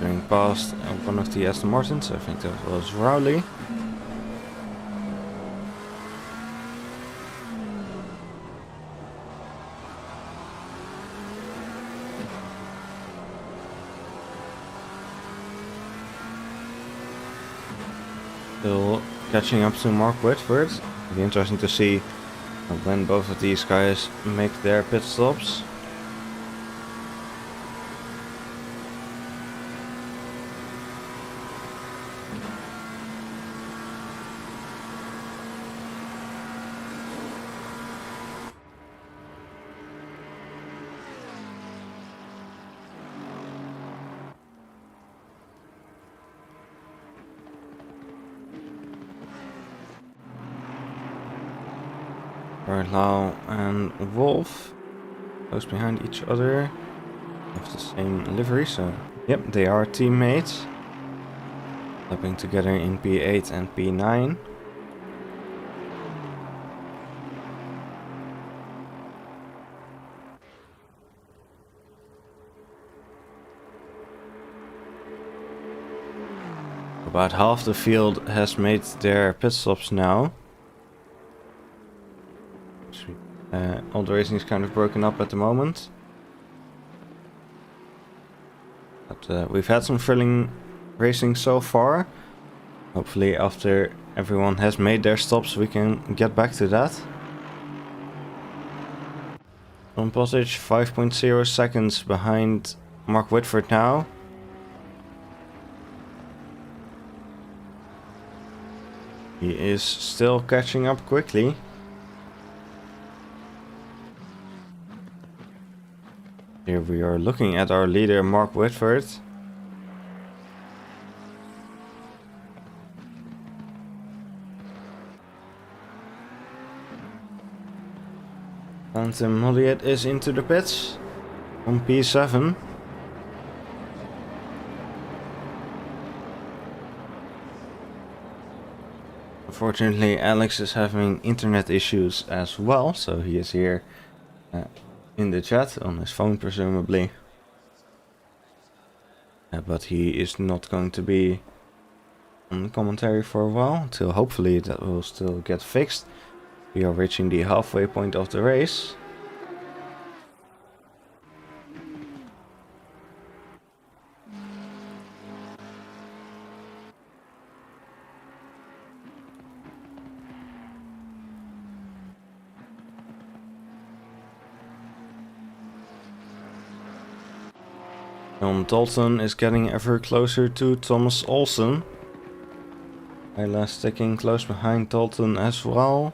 Going past one of the Aston Martins, I think that was Rowley. Still catching up to Mark Whitford. It'll be interesting to see when both of these guys make their pit stops. Lau and Wolf close behind each other with the same livery, so yep, they are teammates. Lapping together in P8 and P9. About half the field has made their pit stops now. All the racing is kind of broken up at the moment. But we've had some thrilling racing so far. Hopefully after everyone has made their stops we can get back to that. Tom Pottage 5.0 seconds behind Mark Whitford now. He is still catching up quickly. Here we are looking at our leader Mark Whitford. Phantom Holliot is into the pits on P7. Unfortunately, Alex is having internet issues as well, so he is here in the chat on his phone presumably. But he is not going to be on commentary for a while, until hopefully that will still get fixed. We are reaching the halfway point of the race. John Dalton is getting ever closer to Thomas Olsen. Ayla sticking close behind Dalton as well.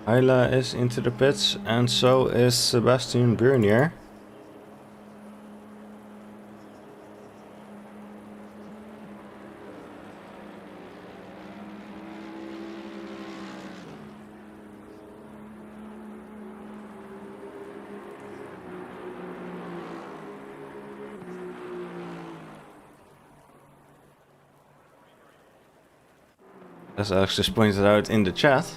Ayla is into the pits, and so is Sebastian Brunier. As Alex just pointed out in the chat,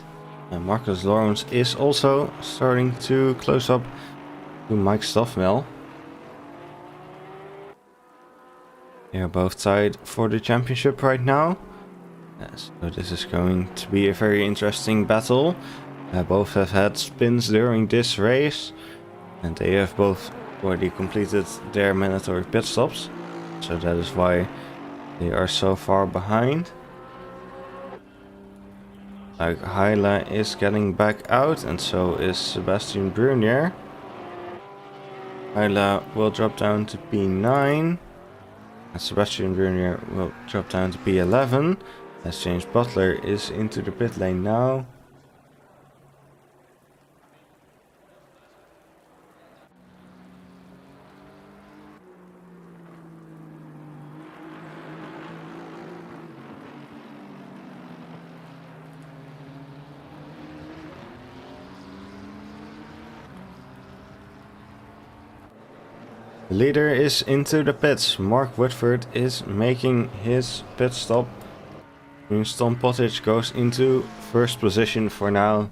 Marcus Lawrence is also starting to close up to Mike Stoffmel. They are both tied for the championship right now. So this is going to be a very interesting battle. Both have had spins during this race, and they have both already completed their mandatory pit stops. So that is why they are so far behind. Hyla is getting back out, and so is Sebastian Brunier. Hyla will drop down to P9, and Sebastian Brunier will drop down to P11, as James Butler is into the pit lane now. The leader is into the pits. Mark Woodford is making his pit stop. Tom Pottage goes into first position for now.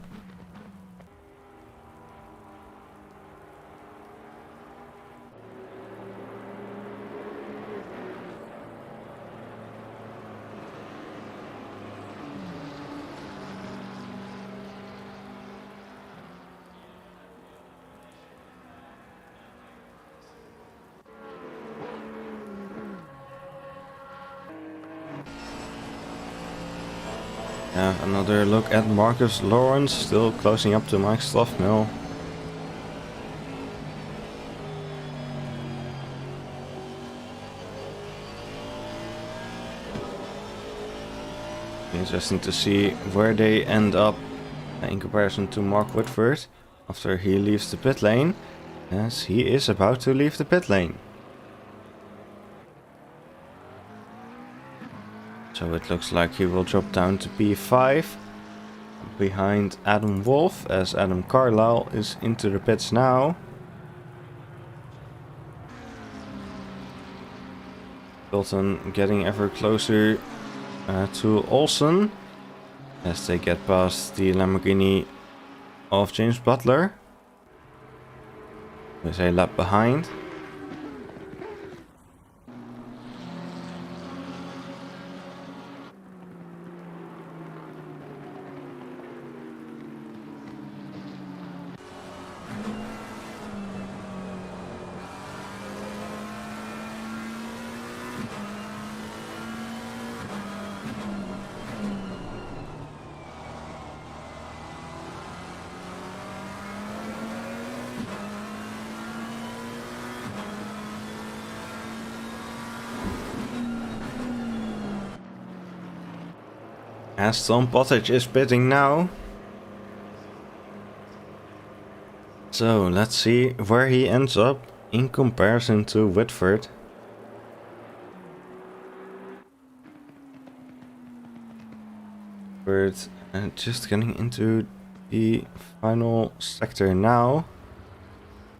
Another look at Marcus Lawrence, still closing up to Mike Stoffmel. Interesting to see where they end up in comparison to Mark Woodford after he leaves the pit lane, as he is about to leave the pit lane. So it looks like he will drop down to P5 behind Adam Wolf, as Adam Carlisle is into the pits now. Dalton getting ever closer to Olsen as they get past the Lamborghini of James Butler, who is a lap behind. As Tom Pottage is pitting now. So let's see where he ends up in comparison to Whitford. Just getting into the final sector now.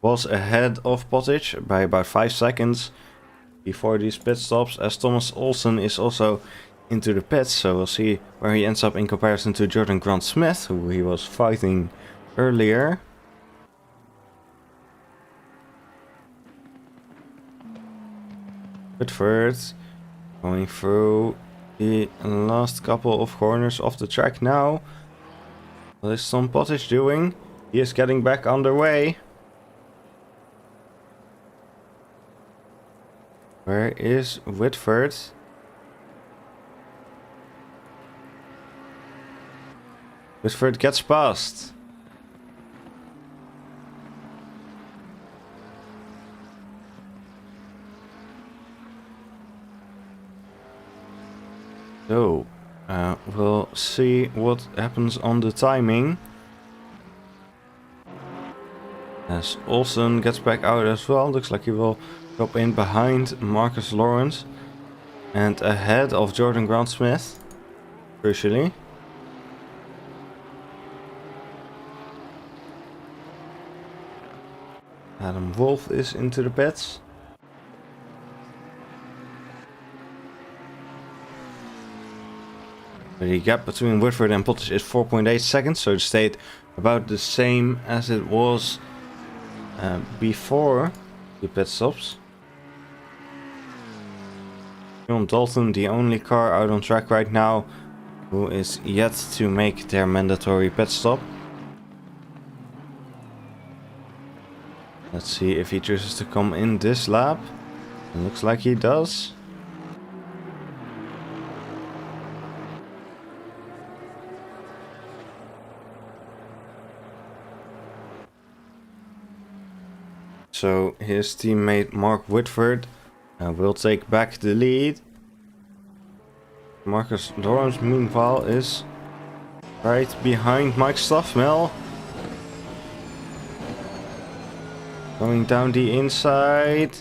Was ahead of Pottage by about 5 seconds before these pit stops, as Thomas Olsen is also into the pits, so we'll see where he ends up in comparison to Jordan Grant Smith, who he was fighting earlier. Whitford going through the last couple of corners of the track now. What is Tom Pottage doing? He is getting back underway. Where is Whitford? Whitford gets past. So, we'll see what happens on the timing. As Olsen gets back out as well, looks like he will drop in behind Marcus Lawrence and ahead of Jordan Grant-Smith, crucially. Adam Wolf is into the pits. The gap between Whitford and Pottage is 4.8 seconds, so it stayed about the same as it was before the pit stops. John Dalton, the only car out on track right now who is yet to make their mandatory pit stop. Let's see if he chooses to come in this lap. It looks like he does. So his teammate Mark Whitford will take back the lead. Marcus Lawrence meanwhile is right behind Mike Stoffmel. Going down the inside.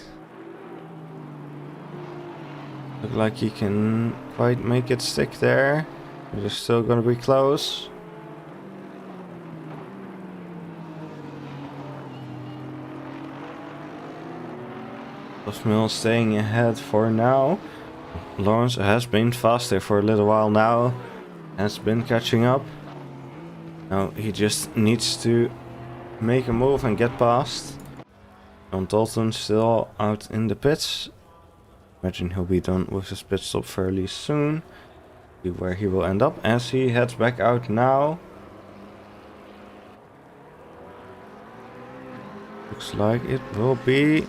Look like he can quite make it stick there. They're still gonna be close. Stoffmel staying ahead for now. Lawrence has been faster for a little while now. Has been catching up. Now he just needs to make a move and get past. John Dalton still out in the pits. Imagine he'll be done with his pit stop fairly soon. See where he will end up as he heads back out now. Looks like it will be...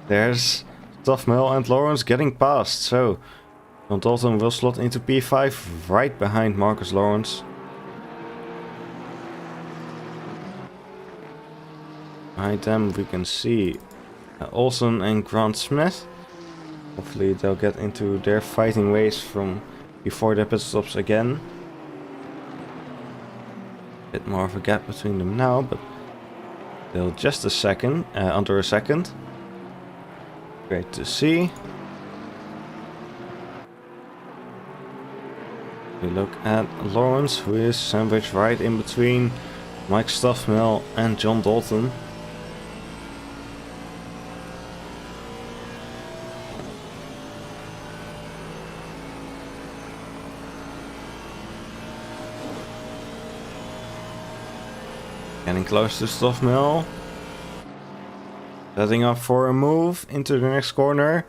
There's Stoffmel and Lawrence getting past, so John Dalton will slot into P5 right behind Marcus Lawrence. Behind them we can see Olsen and Grant-Smith. Hopefully they'll get into their fighting ways from before their pit stops again. Bit more of a gap between them now, but still just a second, under a second. Great to see. We look at Lawrence, who is sandwiched right in between Mike Stoffmel and John Dalton. Getting close to Stoffmel. Setting up for a move into the next corner.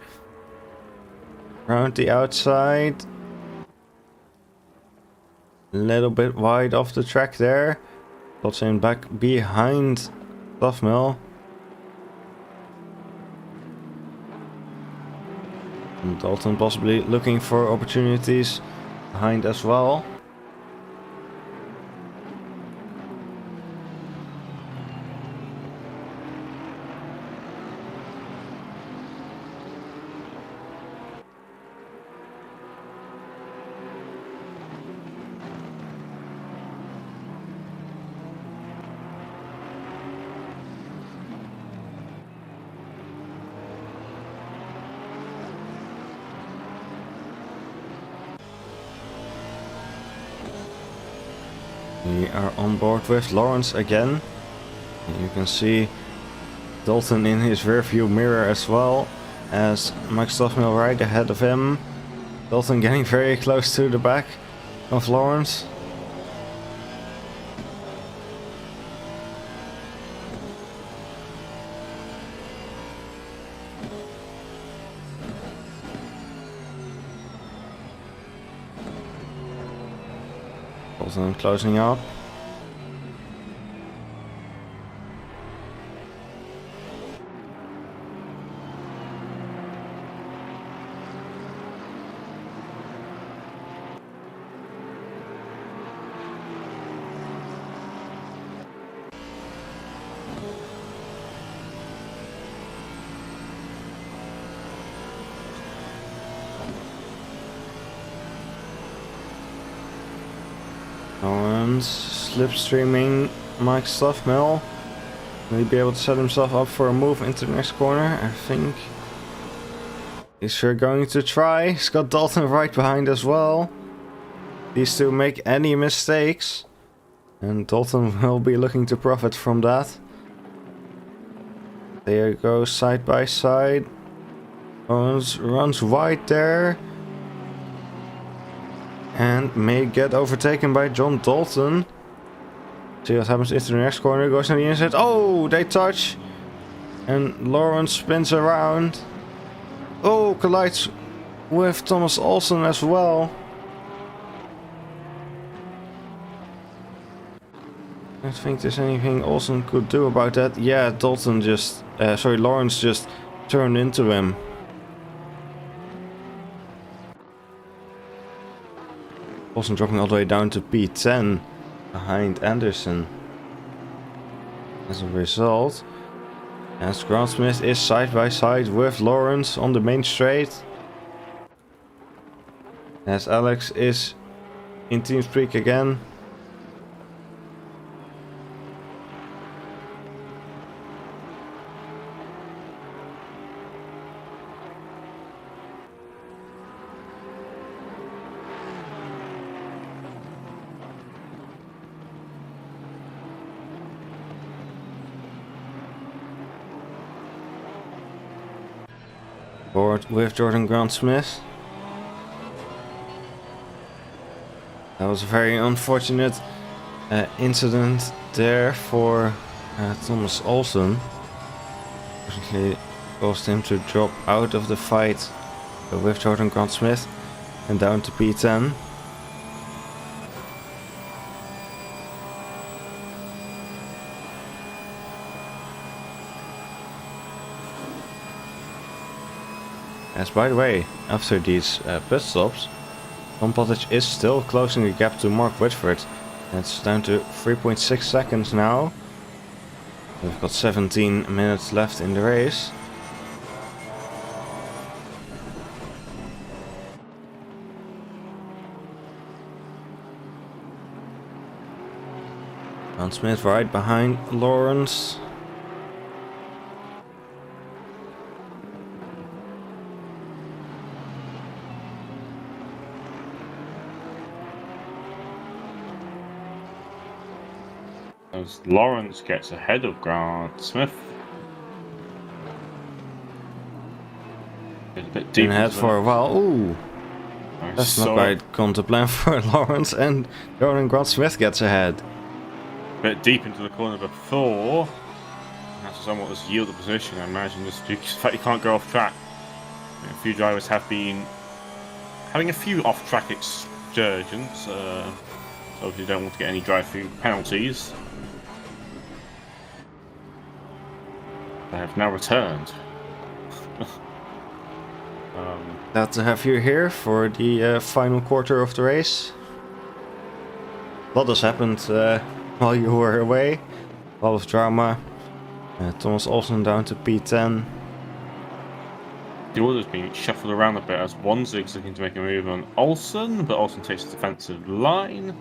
Around the outside. A little bit wide off the track there. Slots in back behind Stoffmel. And Dalton possibly looking for opportunities behind as well. We are on board with Lawrence again. You can see Dalton in his rearview mirror as well as Mike Stoffmel right ahead of him. Dalton getting very close to the back of Lawrence. Dalton closing up. Lawrence slipstreaming Mike Stuffmill. Will he be able to set himself up for a move into the next corner? I think he's sure going to try. He's got Dalton right behind as well. These two make any mistakes, and Dalton will be looking to profit from that. There you go, side by side. Runs wide there. And may get overtaken by John Dalton. See what happens into the next corner. Goes on the inside. Oh, they touch. And Lawrence spins around. Oh, collides with Thomas Olsen as well. I don't think there's anything Olsen could do about that. Yeah, Dalton just... Lawrence just turned into him. Olsen dropping all the way down to P10 behind Anderson. As a result, as Grant Smith is side by side with Lawrence on the main straight. As Alex is in TeamSpeak again. Board with Jordan Grant Smith. That was a very unfortunate incident there for Thomas Olsen. Unfortunately, caused him to drop out of the fight with Jordan Grant Smith and down to P10. As by the way, after these pit stops, Tom Pottage is still closing the gap to Mark Whitford. It's down to 3.6 seconds now. We've got 17 minutes left in the race. Van Smith right behind Lawrence. As Lawrence gets ahead of Grant Smith. It's a bit deep. Been ahead for a while. Ooh, that's not quite gone to plan for Lawrence, and Jordan Grant Smith gets ahead. A bit deep into the corner before. That's somewhat this yielded position. I imagine just due to the fact you can't go off track. A few drivers have been having a few off-track excursions. So you don't want to get any drive-through penalties. They have now returned. Glad to have you here for the final quarter of the race. A lot has happened while you were away. A lot of drama. Thomas Olsen down to P10. The order's been shuffled around a bit as Wanzig's looking to make a move on Olsen, but Olsen takes the defensive line.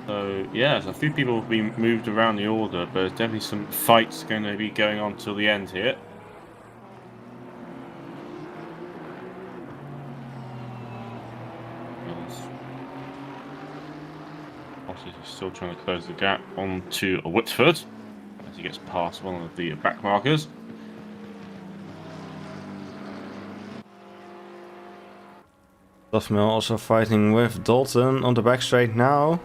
So yeah, there's a few people have been moved around the order, but there's definitely some fights going to be going on till the end here. Ossie is still trying to close the gap onto Whitford as he gets past one of the back markers. Stuffmill also fighting with Dalton on the back straight now.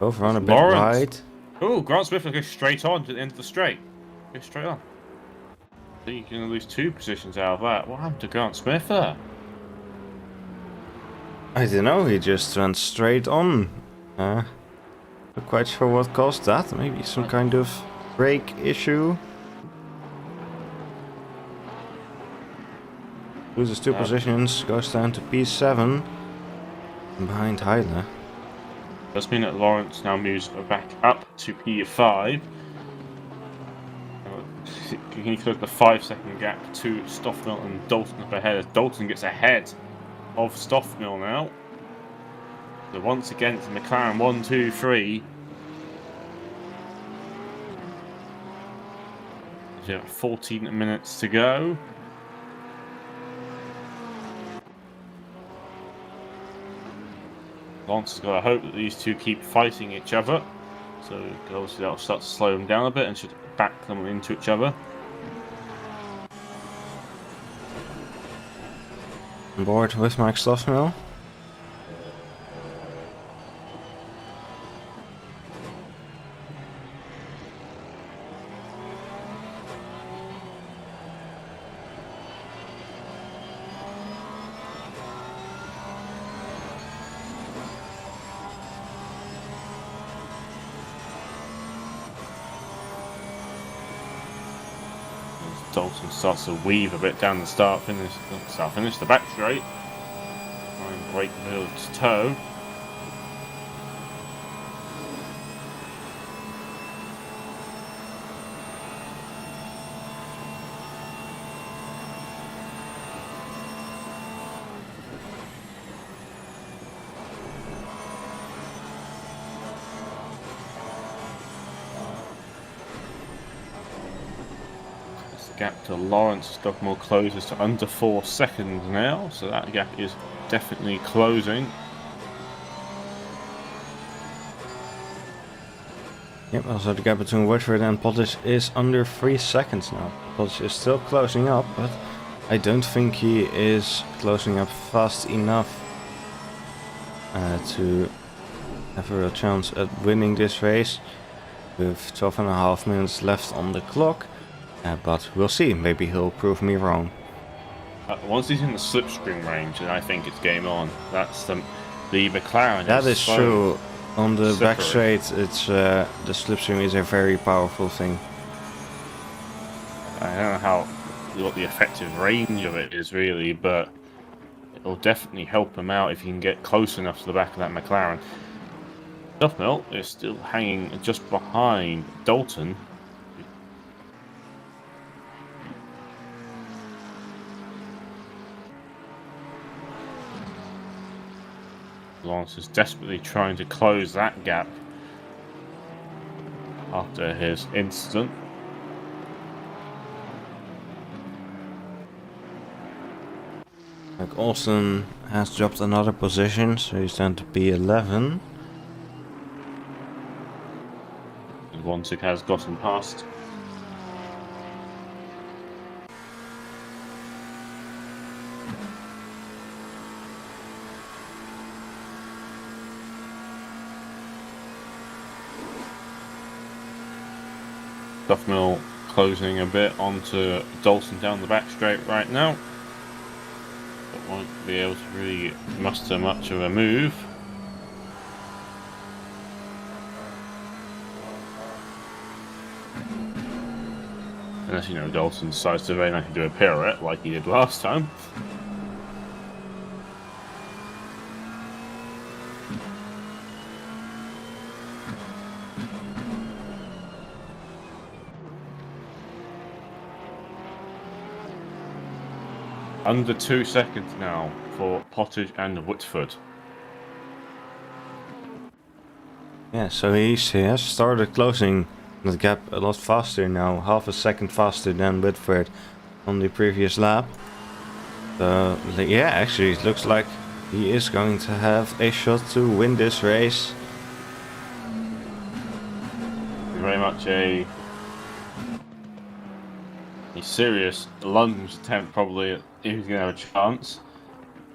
Over on a bit wide. Oh, Grant Smith will go straight on to the end of the straight. Go straight on. I think you're going to lose 2 positions out of that. What happened to Grant Smith there? I don't know, he just went straight on. Not quite sure what caused that. Maybe some kind of brake issue. Loses 2 positions, goes down to P7. And behind Heidler. Does mean that Lawrence now moves back up to P5. Can you close the 5-second gap to Stoffmill and Dalton up ahead as Dalton gets ahead of Stoffmill now. So once again, it's McLaren 1, 2, 3. Yeah, 14 minutes to go. Lance has got to hope that these two keep fighting each other. So obviously that'll start to slow them down a bit and should back them into each other. On board with Mike Stoffmill. Dalton starts to weave a bit down the the back straight. Try and break the middle to toe. Gap to Lawrence Stockmore closes to under 4 seconds now, so that gap is definitely closing. Yep, also the gap between Woodford and Pottage is under 3 seconds now. Pottage is still closing up, but I don't think he is closing up fast enough to have a real chance at winning this race with 12.5 minutes left on the clock. But we'll see, maybe he'll prove me wrong. Once he's in the slipstream range, then I think it's game on. That's the McLaren. That is so true. On the slippery. back straight, it's the slipstream is a very powerful thing. I don't know what the effective range of it is really, but it'll definitely help him out if he can get close enough to the back of that McLaren. Duffmill is still hanging just behind Dalton. Lawrence is desperately trying to close that gap after his incident. Like Austin has dropped another position, so he's down to P11. And Wonsick has gotten past. Duffmill closing a bit onto Dalton down the back straight right now, but won't be able to really muster much of a move. Unless, you know, Dalton decides to very nicely do a pirouette like he did last time. Under 2 seconds now for Pottage and Whitford. Yeah, so he has started closing the gap a lot faster now, half a second faster than Whitford on the previous lap. So yeah, actually it looks like he is going to have a shot to win this race. Very much a serious lunge attempt probably if he's going to have a chance,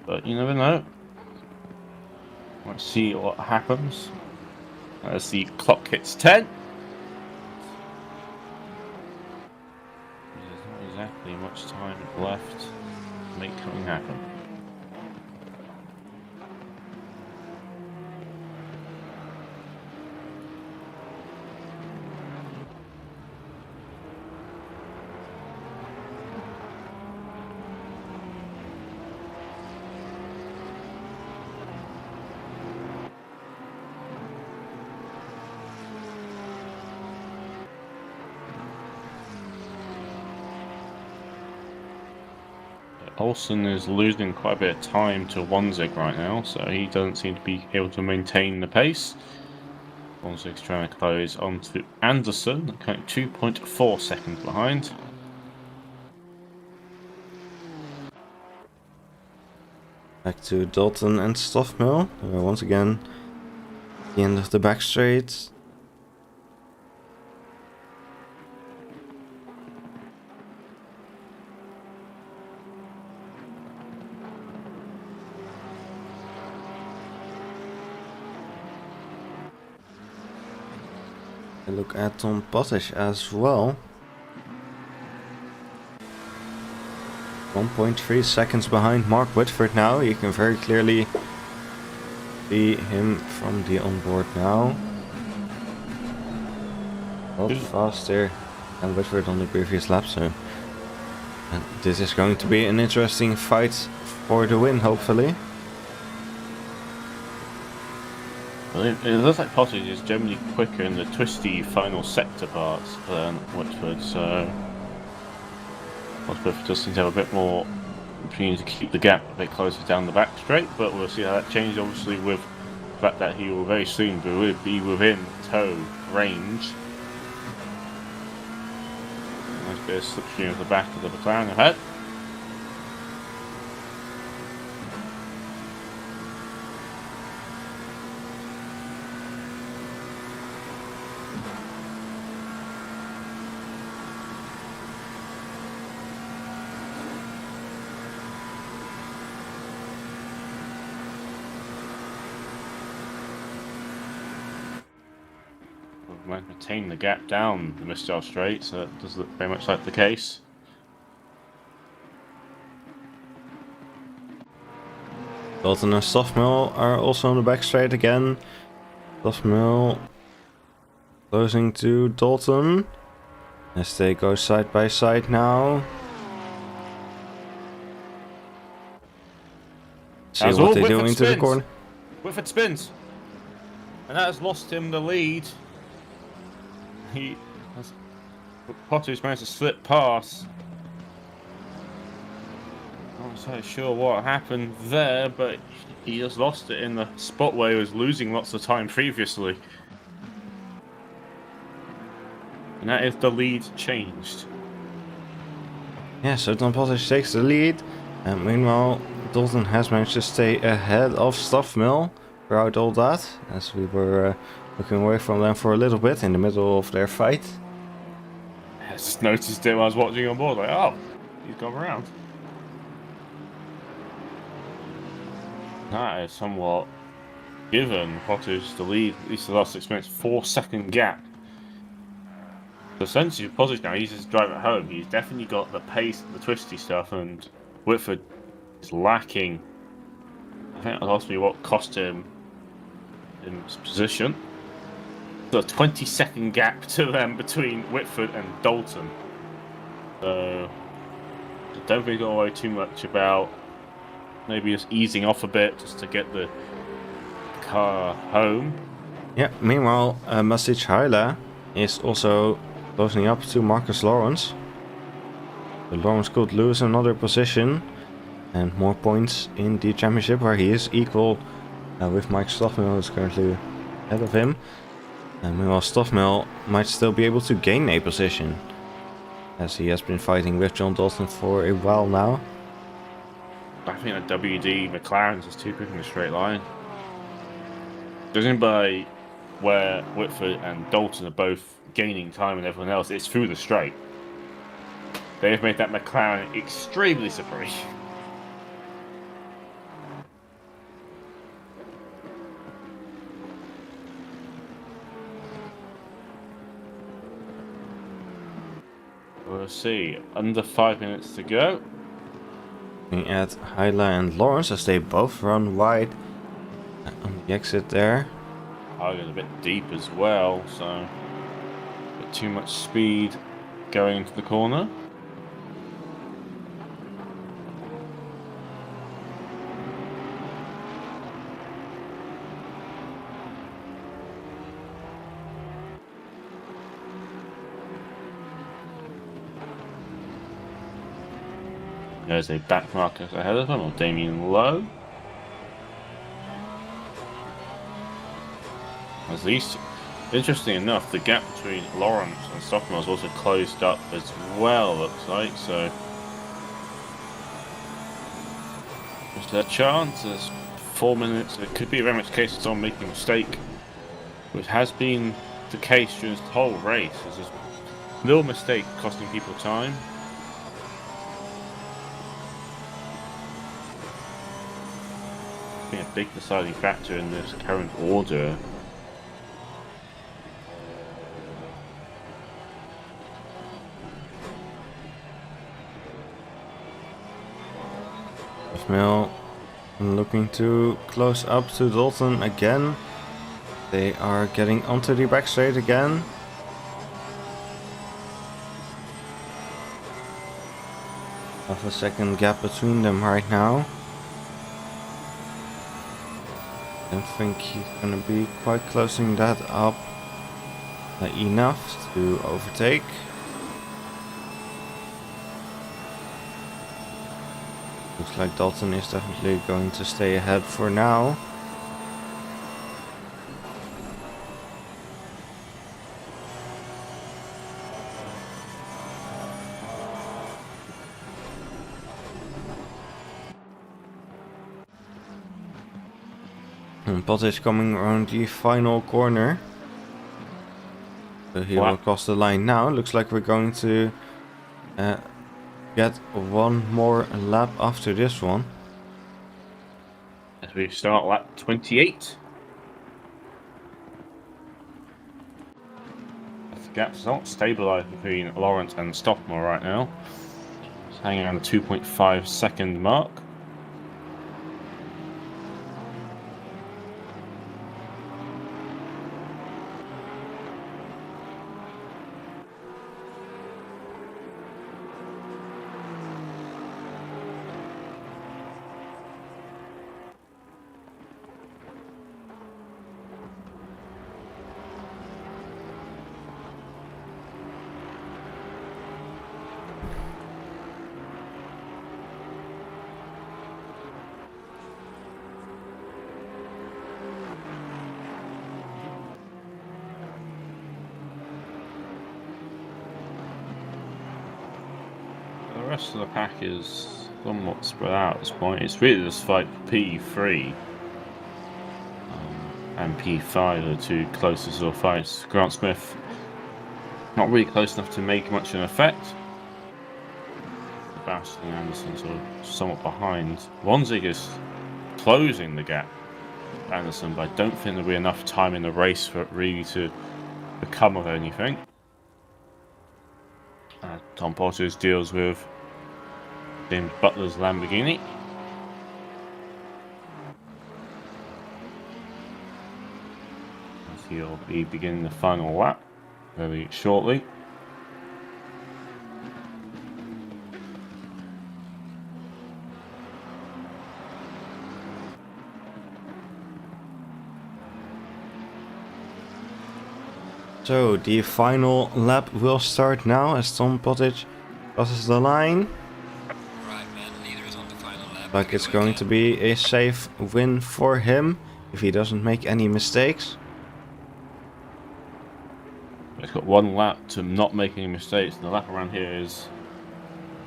but you never know. Let's see what happens as the clock hits 10. There's not exactly much time left to make something happen. Olsen is losing quite a bit of time to Wanzig right now, so he doesn't seem to be able to maintain the pace. Wanzig's trying to close onto Anderson, currently 2.4 seconds behind. Back to Dalton and Stoffmill. Once again, the end of the back straight. A look at Tom Pottish as well. 1.3 seconds behind Mark Whitford now. You can very clearly see him from the onboard now. A lot faster than Whitford on the previous lap, so and this is going to be an interesting fight for the win, hopefully. It looks like Pottage is generally quicker in the twisty final sector parts than Whitford, so Whitford does seem to have a bit more opportunity to keep the gap a bit closer down the back straight, but we'll see how that changes, obviously, with the fact that he will very soon be within tow range. Nice bit of slipstream at the back of the McLaren ahead. Maintain the gap down the Mistral Straight, so it does look very much like the case. Dalton and Stoffmill are also on the back straight again. Stoffmill closing to Dalton as they go side by side now. See what they do into the corner. Whitford spins, and that has lost him the lead. Potter's managed to slip past. Not entirely sure what happened there, but he just lost it in the spot where he was losing lots of time previously. And that is the lead changed. Yeah, so Tom Pottish takes the lead. And meanwhile, Dalton has managed to stay ahead of Stoffmill throughout all that, as we were looking away from them for a little bit in the middle of their fight. I just noticed it when I was watching on board, like, oh, he's gone around. That is somewhat given Potter's the lead, at least the last 6 minutes, 4-second gap. So essentially, Potter's now, he's just driving home. He's definitely got the pace, the twisty stuff, and Whitford is lacking. I think that asked me what cost him in his position. So a 20-second gap to them between Whitford and Dalton. So I don't think we'll worry too much about maybe just easing off a bit just to get the car home. Yeah, meanwhile, Masic Haile is also closing up to Marcus Lawrence. So Lawrence could lose another position and more points in the championship, where he is equal with Mike Stoffmill, who is currently ahead of him. And meanwhile, Stoffmill might still be able to gain a position, as he has been fighting with John Dalton for a while now. I think that WD McLaren's just too quick in a straight line. Judging by where Whitford and Dalton are both gaining time and everyone else, it's through the straight. They've made that McLaren extremely slippery. We'll see. Under 5 minutes to go. Looking at Haile and Lawrence as they both run wide on the exit there. Haile a bit deep as well, so a bit too much speed going into the corner. There's a back marker ahead of him, or Damien Lowe. At least, interesting enough, the gap between Lawrence and Stockmore is also closed up as well, looks like, so... Is there a chance? There's 4 minutes, it could be very much the case of someone making a mistake, which has been the case during this whole race. There's just little mistake costing people time. It's been a big deciding factor in this current order. Mill looking to close up to Dalton again. They are getting onto the back straight again. Half a second gap between them right now. Don't think he's gonna be quite closing that up enough to overtake. Looks like Dalton is definitely going to stay ahead for now. And Pottage coming around the final corner. So he will cross the line now. Looks like we're going to get one more lap after this one. As we start lap 28. The gap's not stabilised between Lawrence and Stockmore right now. It's hanging around the 2.5 second mark. The rest of the pack is somewhat spread out at this point. It's really this fight for P3 and P5 are the two closest little fights. Grant Smith not really close enough to make much of an effect. Sebastian and Anderson sort of somewhat behind. Lonzig is closing the gap, Anderson, but I don't think there'll be enough time in the race for it really to become of anything. Tom Porter deals with James Butler's Lamborghini. As he'll be beginning the final lap very shortly. So the final lap will start now as Tom Pottage crosses the line. Right, man, leader is on the final lap. Like it's going to be a safe win for him if he doesn't make any mistakes. He's got one lap to not make any mistakes, and the lap around here is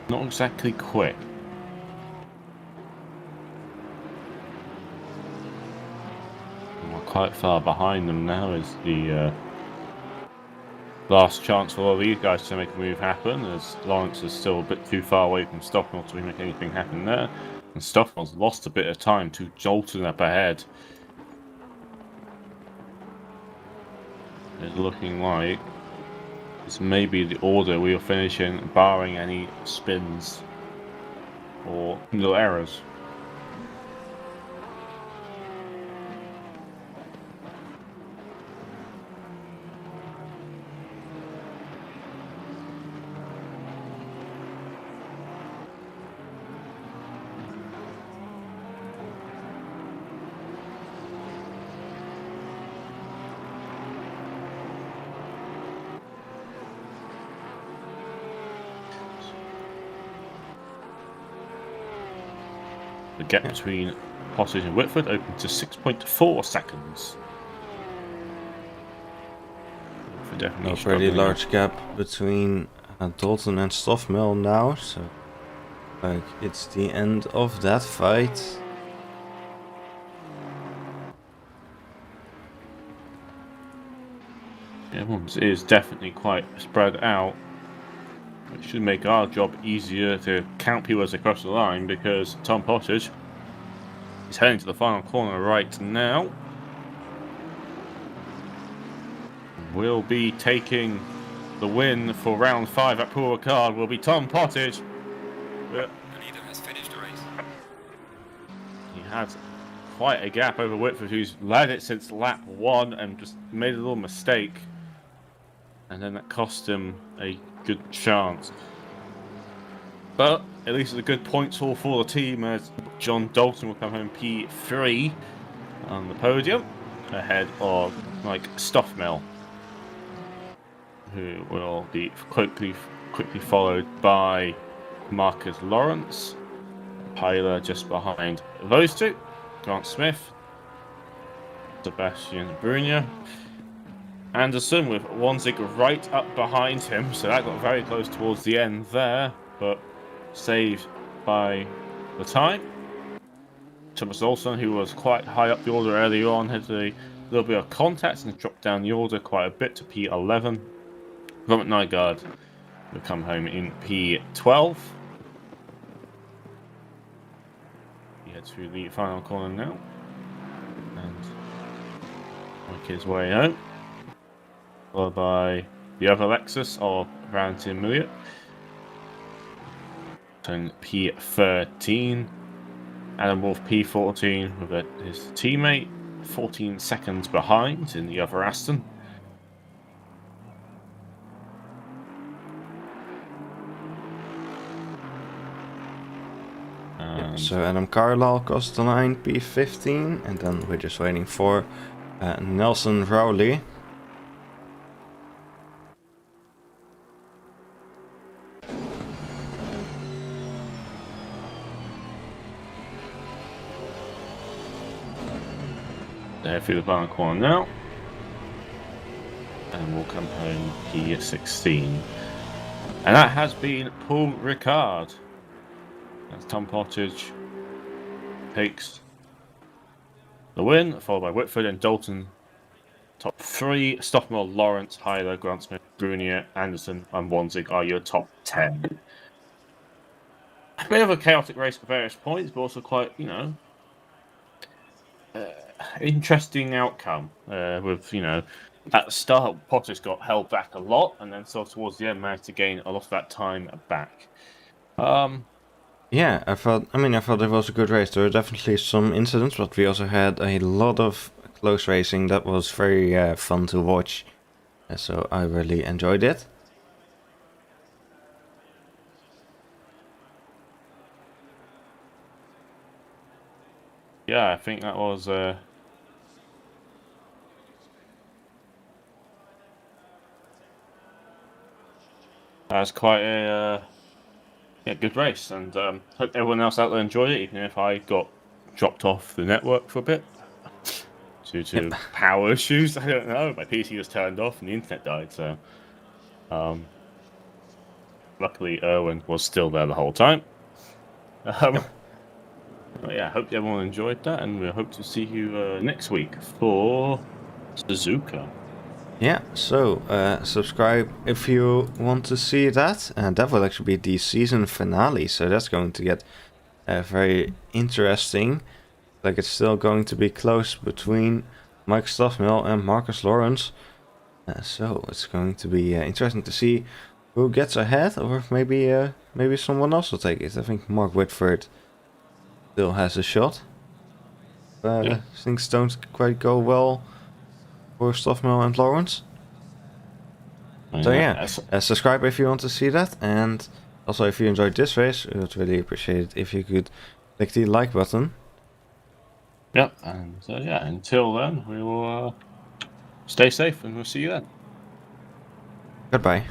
not exactly quick. And we're quite far behind them now as the last chance for all of these guys to make a move happen, as Lawrence is still a bit too far away from Stockmore to make anything happen there. And Stockmore's lost a bit of time to jolting up ahead. It's looking like this may be the order we'll finish in, barring any spins or little errors. The gap between Pottage and Whitford opened to 6.4 seconds. A pretty large gap between Dalton and Stoffmill now, so like it's the end of that fight. Everyone's is definitely quite spread out. It should make our job easier to count people as they cross the line, because Tom Pottage is heading to the final corner right now. Will be taking the win for round 5 at Paul Ricard. Will be Tom Pottage. The leader has finished the race. He had quite a gap over Whitford, who's led it since lap 1 and just made a little mistake. And then that cost him a good chance. But at least it's a good points haul for the team, as John Dalton will come home P3 on the podium, ahead of Mike Stoffmill, who will be quickly followed by Marcus Lawrence. Pyler just behind those two. Grant Smith, Sebastian Brunier. Anderson with Wanzig right up behind him, so that got very close towards the end there, but saved by the time. Thomas Olsen, who was quite high up the order early on, had a little bit of contact and dropped down the order quite a bit to P11. Robert Nygaard will come home in P12. He heads through the final corner now and make his way home, followed by the other Lexus of Valentin Milliot. Turn P13. Adam Wolf P14 with his teammate 14 seconds behind in the other Aston. So Adam Carlisle crossed the line P15, and then we're just waiting for Nelson Rowley. They're through the final corner now, and we'll come home P16. And that has been Paul Ricard, as Tom Pottage takes the win, followed by Whitford and Dalton. Top 3, Stoffmill, Lawrence, Hyler, Grant Smith, Brunier, Anderson, and Wanzig are your top 10. A bit of a chaotic race at various points, but also quite, interesting outcome. With, at the start, Pottage got held back a lot, and then sort of towards the end managed to gain a lot of that time back. Yeah, I thought it was a good race. There were definitely some incidents, but we also had a lot of close racing that was very fun to watch. So I really enjoyed it. Yeah, I think that was quite a good race, and hope everyone else out there enjoyed it, even if I got dropped off the network for a bit due to power issues. I don't know, my PC was turned off and the internet died, so luckily Erwin was still there the whole time. But yeah, hope everyone enjoyed that, and we hope to see you next week for Suzuka. Yeah, so subscribe if you want to see that, and that will actually be the season finale, so that's going to get very interesting. Like, it's still going to be close between Mike Stoffmill and Marcus Lawrence, so it's going to be interesting to see who gets ahead, or if maybe someone else will take it. I think Mark Whitford still has a shot, but things don't quite go well for Stoffmill and Lawrence. So yeah, subscribe if you want to see that, and also if you enjoyed this race, we would really appreciate it if you could click the like button. Yeah, and until then, we will stay safe, and we'll see you then. Goodbye.